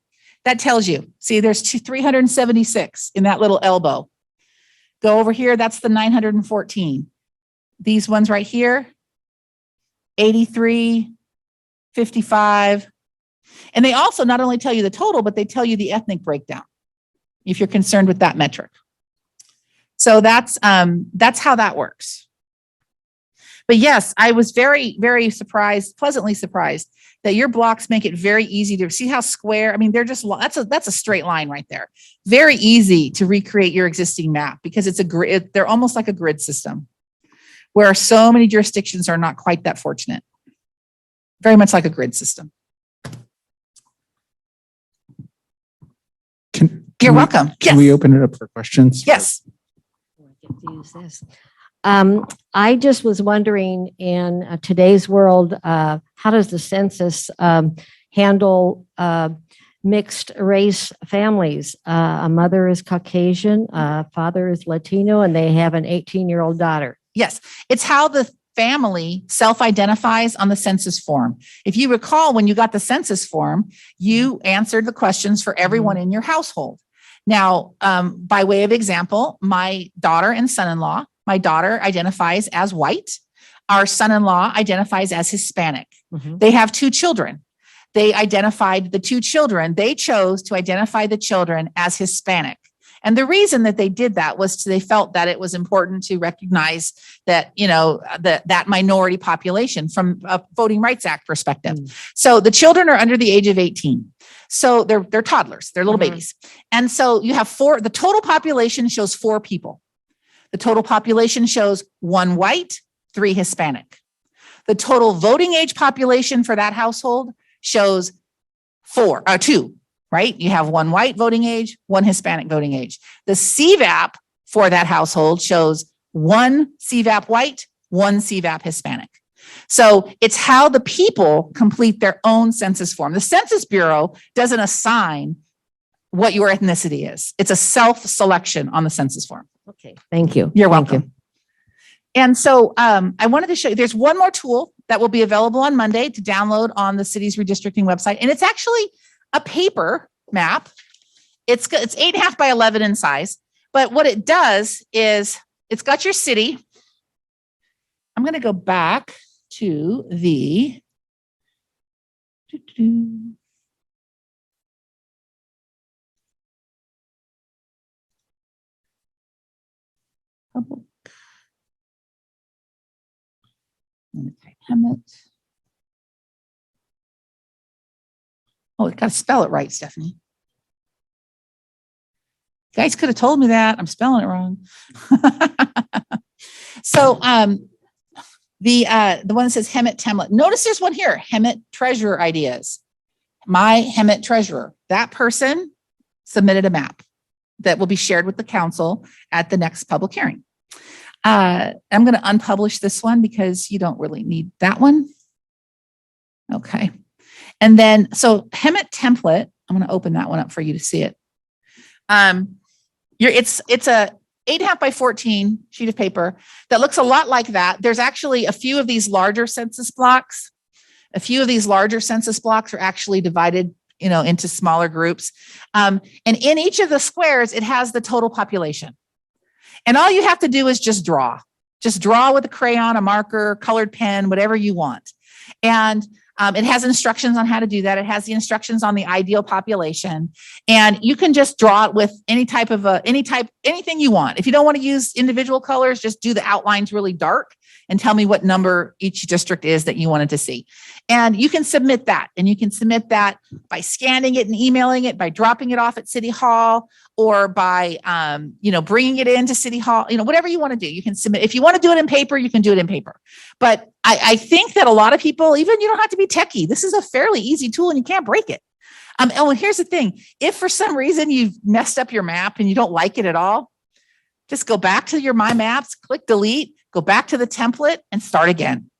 That tells you, see, there's 376 in that little elbow. Go over here, that's the 914. These ones right here, 83, 55. And they also not only tell you the total, but they tell you the ethnic breakdown, if you're concerned with that metric. So that's how that works. But yes, I was very, very surprised, pleasantly surprised that your blocks make it very easy to see how square. I mean, they're just, that's a straight line right there. Very easy to recreate your existing map because it's a grid. They're almost like a grid system where so many jurisdictions are not quite that fortunate. Very much like a grid system. You're welcome. Can we open it up for questions? Yes. Use this. I just was wondering in today's world, how does the census handle mixed race families? A mother is Caucasian, father is Latino, and they have an 18-year-old daughter. Yes, it's how the family self-identifies on the census form. If you recall, when you got the census form, you answered the questions for everyone in your household. Now, by way of example, my daughter and son-in-law, my daughter identifies as white. Our son-in-law identifies as Hispanic. They have 2 children. They identified the 2 children. They chose to identify the children as Hispanic. And the reason that they did that was they felt that it was important to recognize that, that minority population from a Voting Rights Act perspective. So the children are under the age of 18. So they're toddlers, they're little babies. And so you have 4, the total population shows 4 people. The total population shows 1 white, 3 Hispanic. The total voting age population for that household shows 2, right? You have 1 white voting age, 1 Hispanic voting age. The CVAP for that household shows 1 CVAP white, 1 CVAP Hispanic. So it's how the people complete their own census form. The Census Bureau doesn't assign what your ethnicity is. It's a self-selection on the census form. Okay, thank you. You're welcome. And so I wanted to show you, there's one more tool that will be available on Monday to download on the city's redistricting website. And it's actually a paper map. It's 8.5 by 11 in size. But what it does is it's got your city. I'm going to go back to the public. Let me type Hemet. Oh, it got to spell it right, Stephanie. You guys could have told me that. I'm spelling it wrong. So the one that says Hemet Template. Notice there's one here, Hemet Treasurer Ideas. My Hemet Treasurer. That person submitted a map that will be shared with the council at the next public hearing. I'm going to unpublish this one because you don't really need that one. Okay. And then, so Hemet Template, I'm going to open that one up for you to see it. It's a 8.5 by 14 sheet of paper that looks a lot like that. There's actually a few of these larger census blocks. A few of these larger census blocks are actually divided, into smaller groups. And in each of the squares, it has the total population. And all you have to do is just draw. Just draw with a crayon, a marker, colored pen, whatever you want. And it has instructions on how to do that. It has the instructions on the ideal population. And you can just draw it with anything you want. If you don't want to use individual colors, just do the outlines really dark and tell me what number each district is that you wanted to see. And you can submit that. And you can submit that by scanning it and emailing it, by dropping it off at City Hall, or by, bringing it into City Hall, whatever you want to do, you can submit. If you want to do it in paper, you can do it in paper. But I think that a lot of people, even you don't have to be techie. This is a fairly easy tool and you can't break it. And here's the thing. If for some reason you've messed up your map and you don't like it at all, just go back to your My Maps, click delete, go back to the template and start again.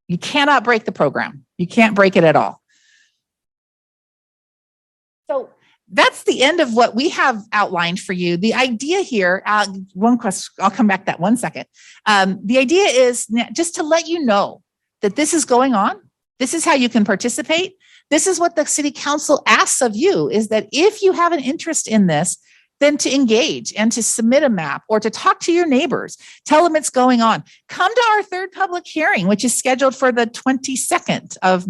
You cannot break the program. You can't break it at all. So that's the end of what we have outlined for you. The idea here, one question, I'll come back to that 1 second. The idea is just to let you know that this is going on. This is how you can participate. This is what the city council asks of you, is that if you have an interest in this, then to engage and to submit a map or to talk to your neighbors, tell them it's going on. Come to our 3rd public hearing, which is scheduled for the 22nd of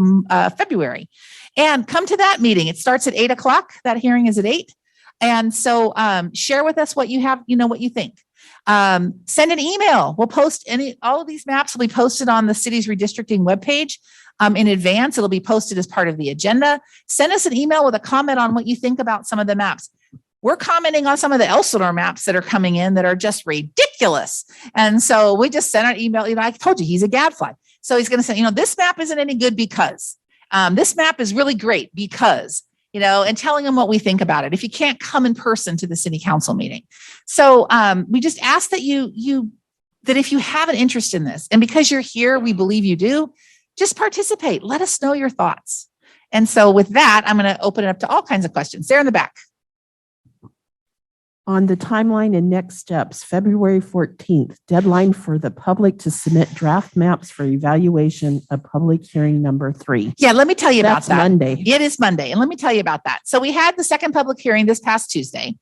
February. And come to that meeting. It starts at 8 o'clock. That hearing is at 8. And so share with us what you have, what you think. Send an email. We'll post all of these maps will be posted on the city's redistricting webpage in advance. It'll be posted as part of the agenda. Send us an email with a comment on what you think about some of the maps. We're commenting on some of the Elsinore maps that are coming in that are just ridiculous. And so we just sent an email. I told you he's a gadfly. So he's going to say, this map isn't any good because this map is really great because, and telling them what we think about it if you can't come in person to the city council meeting. So we just ask that that if you have an interest in this, and because you're here, we believe you do, just participate. Let us know your thoughts. And so with that, I'm going to open it up to all kinds of questions. There in the back. On the timeline and next steps, February 14th, deadline for the public to submit draft maps for evaluation of public hearing number 3. Yeah, let me tell you about That's that. Monday. It is Monday. And let me tell you about that. So we had the second public hearing this past Tuesday,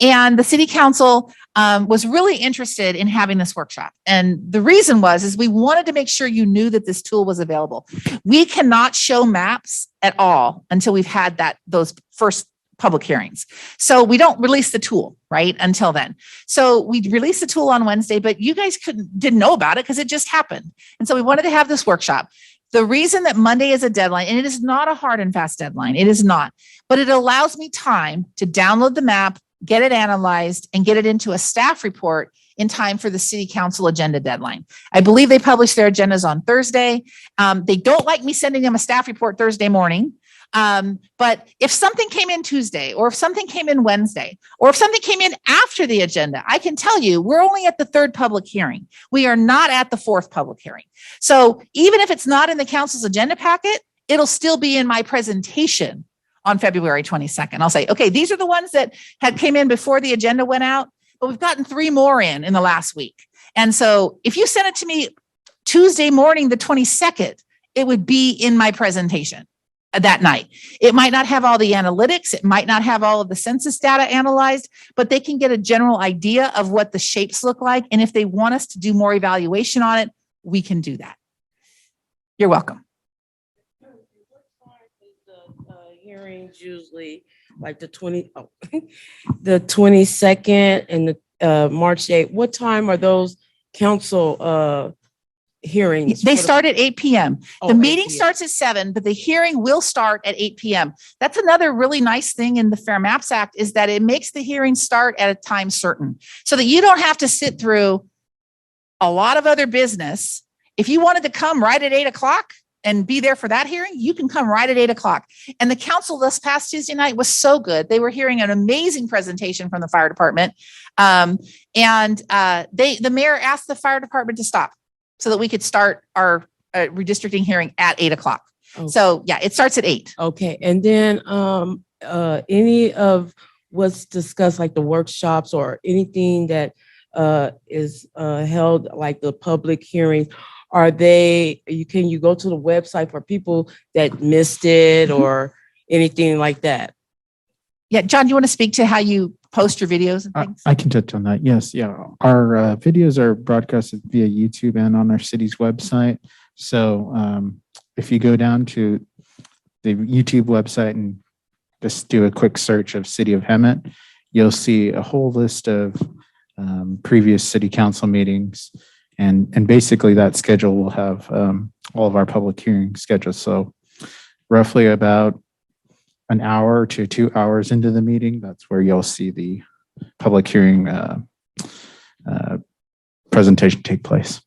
and the city council was really interested in having this workshop. And the reason is we wanted to make sure you knew that this tool was available. We cannot show maps at all until we've had those first public hearings. So we don't release the tool, right, until then. So we released the tool on Wednesday, but you guys didn't know about it because it just happened. And so we wanted to have this workshop. The reason that Monday is a deadline, and it is not a hard and fast deadline, it is not, but it allows me time to download the map, get it analyzed, and get it into a staff report in time for the city council agenda deadline. I believe they publish their agendas on Thursday. They don't like me sending them a staff report Thursday morning. But if something came in Tuesday, or if something came in Wednesday, or if something came in after the agenda, I can tell you we're only at the third public hearing. We are not at the fourth public hearing. So even if it's not in the council's agenda packet, it'll still be in my presentation on February 22nd. I'll say, okay, these are the ones that came in before the agenda went out, but we've gotten 3 more in the last week. And so if you send it to me Tuesday morning, the 22nd, it would be in my presentation that night. It might not have all the analytics. It might not have all of the census data analyzed, but they can get a general idea of what the shapes look like. And if they want us to do more evaluation on it, we can do that. You're welcome. Hearings usually like the 22nd and the March 8th. What time are those council hearings? They start at 8 p.m. The 8 meeting p.m. starts at 7, but the hearing will start at 8 p.m. That's another really nice thing in the Fair Maps Act is that it makes the hearing start at a time certain so that you don't have to sit through a lot of other business. If you wanted to come right at 8 o'clock and be there for that hearing, you can come right at 8 o'clock. And the council this past Tuesday night was so good. They were hearing an amazing presentation from the fire department. The mayor asked the fire department to stop so that we could start our redistricting hearing at 8 o'clock. Okay. So yeah, it starts at 8. Okay. And then any of what's discussed, like the workshops or anything that is held, like the public hearings, can you go to the website for people that missed it or anything like that? Yeah, John, do you want to speak to how you post your videos and things? I can touch on that. Yes. Yeah. Our videos are broadcasted via YouTube and on our city's website. So if you go down to the YouTube website and just do a quick search of City of Hemet, you'll see a whole list of previous city council meetings. And basically that schedule will have all of our public hearings scheduled. So roughly about an hour to 2 hours into the meeting, that's where you'll see the public hearing presentation take place.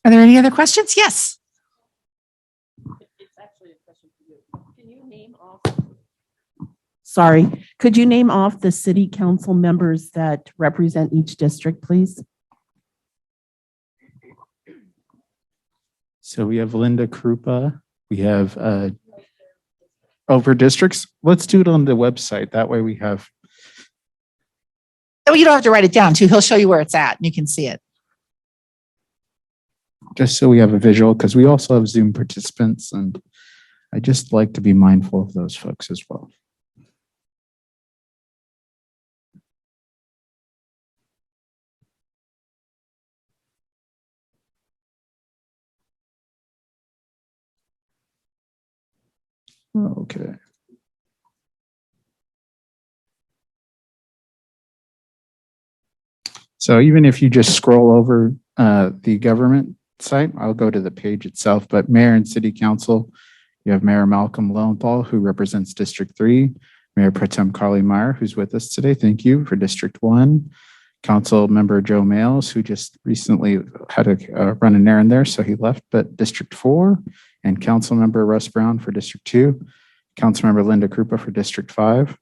Are there any other questions? Yes. It's actually a question for you. Can you name off? Sorry, could you name off the city council members that represent each district, please? So we have Linda Krupa. We have over districts. Let's do it on the website. That way we have. Oh, you don't have to write it down too. He'll show you where it's at and you can see it. Just so we have a visual, because we also have Zoom participants, and I just like to be mindful of those folks as well. Okay. So even if you just scroll over the government site, I'll go to the page itself, but mayor and city council, you have Mayor Malcolm Lowenthal, who represents District 3, Mayor Pro Tem Carly Meyer, who's with us today. Thank you for District 1. Council member Joe Males, who just recently had to run an errand there, so he left, but District 4, and Council member Russ Brown for District 2, Council member Linda Krupa for District 5,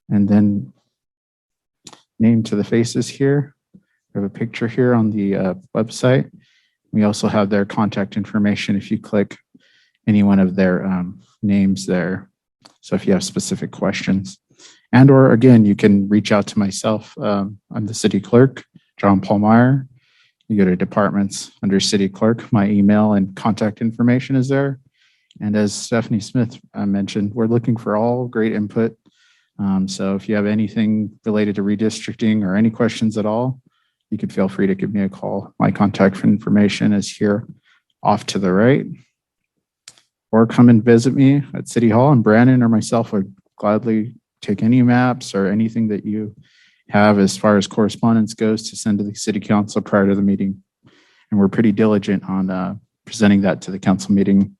and then name to the faces here. We have a picture here on the website. We also have their contact information if you click any one of their names there. So if you have specific questions, and or again, you can reach out to myself. I'm the city clerk, John Paul Meyer. You go to departments under city clerk. My email and contact information is there. And as Stephanie Smith mentioned, we're looking for all great input. So if you have anything related to redistricting or any questions at all, you could feel free to give me a call. My contact information is here off to the right. Or come and visit me at City Hall, and Brandon or myself would gladly take any maps or anything that you have as far as correspondence goes to send to the city council prior to the meeting. And we're pretty diligent on presenting that to the council meeting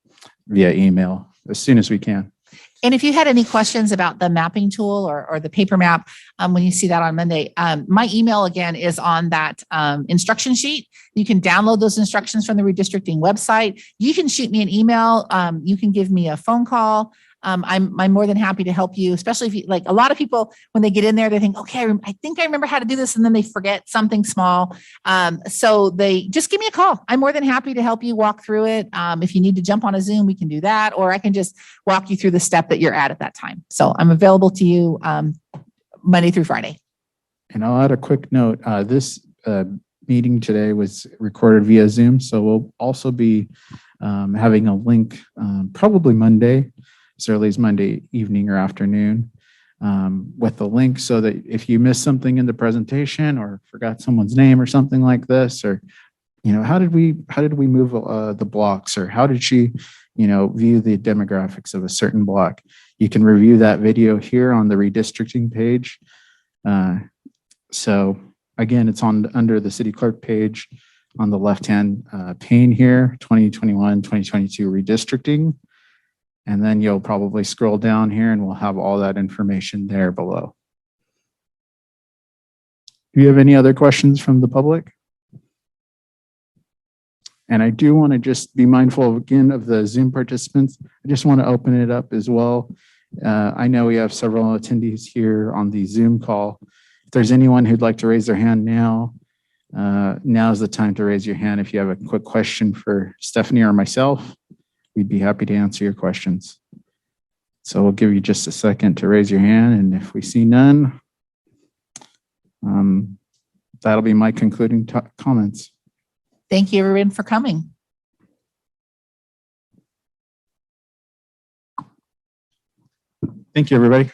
via email as soon as we can. And if you had any questions about the mapping tool or the paper map, when you see that on Monday, my email again is on that instruction sheet. You can download those instructions from the redistricting website. You can shoot me an email. You can give me a phone call. I'm more than happy to help you, especially if you, like, a lot of people, when they get in there, they think, okay, I think I remember how to do this. And then they forget something small. So they just give me a call. I'm more than happy to help you walk through it. If you need to jump on a Zoom, we can do that, or I can just walk you through the step that you're at that time. So I'm available to you Monday through Friday. And I'll add a quick note. This meeting today was recorded via Zoom. So we'll also be having a link probably Monday, as early as Monday evening or afternoon, with the link, so that if you missed something in the presentation or forgot someone's name or something like this, or, you know, how did we move the blocks, or how did she, you know, view the demographics of a certain block, you can review that video here on the redistricting page. So again, it's under the city clerk page on the left-hand pane here, 2021, 2022 redistricting. And then you'll probably scroll down here and we'll have all that information there below. Do you have any other questions from the public? And I do want to just be mindful again of the Zoom participants. I just want to open it up as well. I know we have several attendees here on the Zoom call. If there's anyone who'd like to raise their hand now, now's the time to raise your hand. If you have a quick question for Stephanie or myself, we'd be happy to answer your questions. So we'll give you just a second to raise your hand. And if we see none, that'll be my concluding comments. Thank you, everyone, for coming. Thank you, everybody.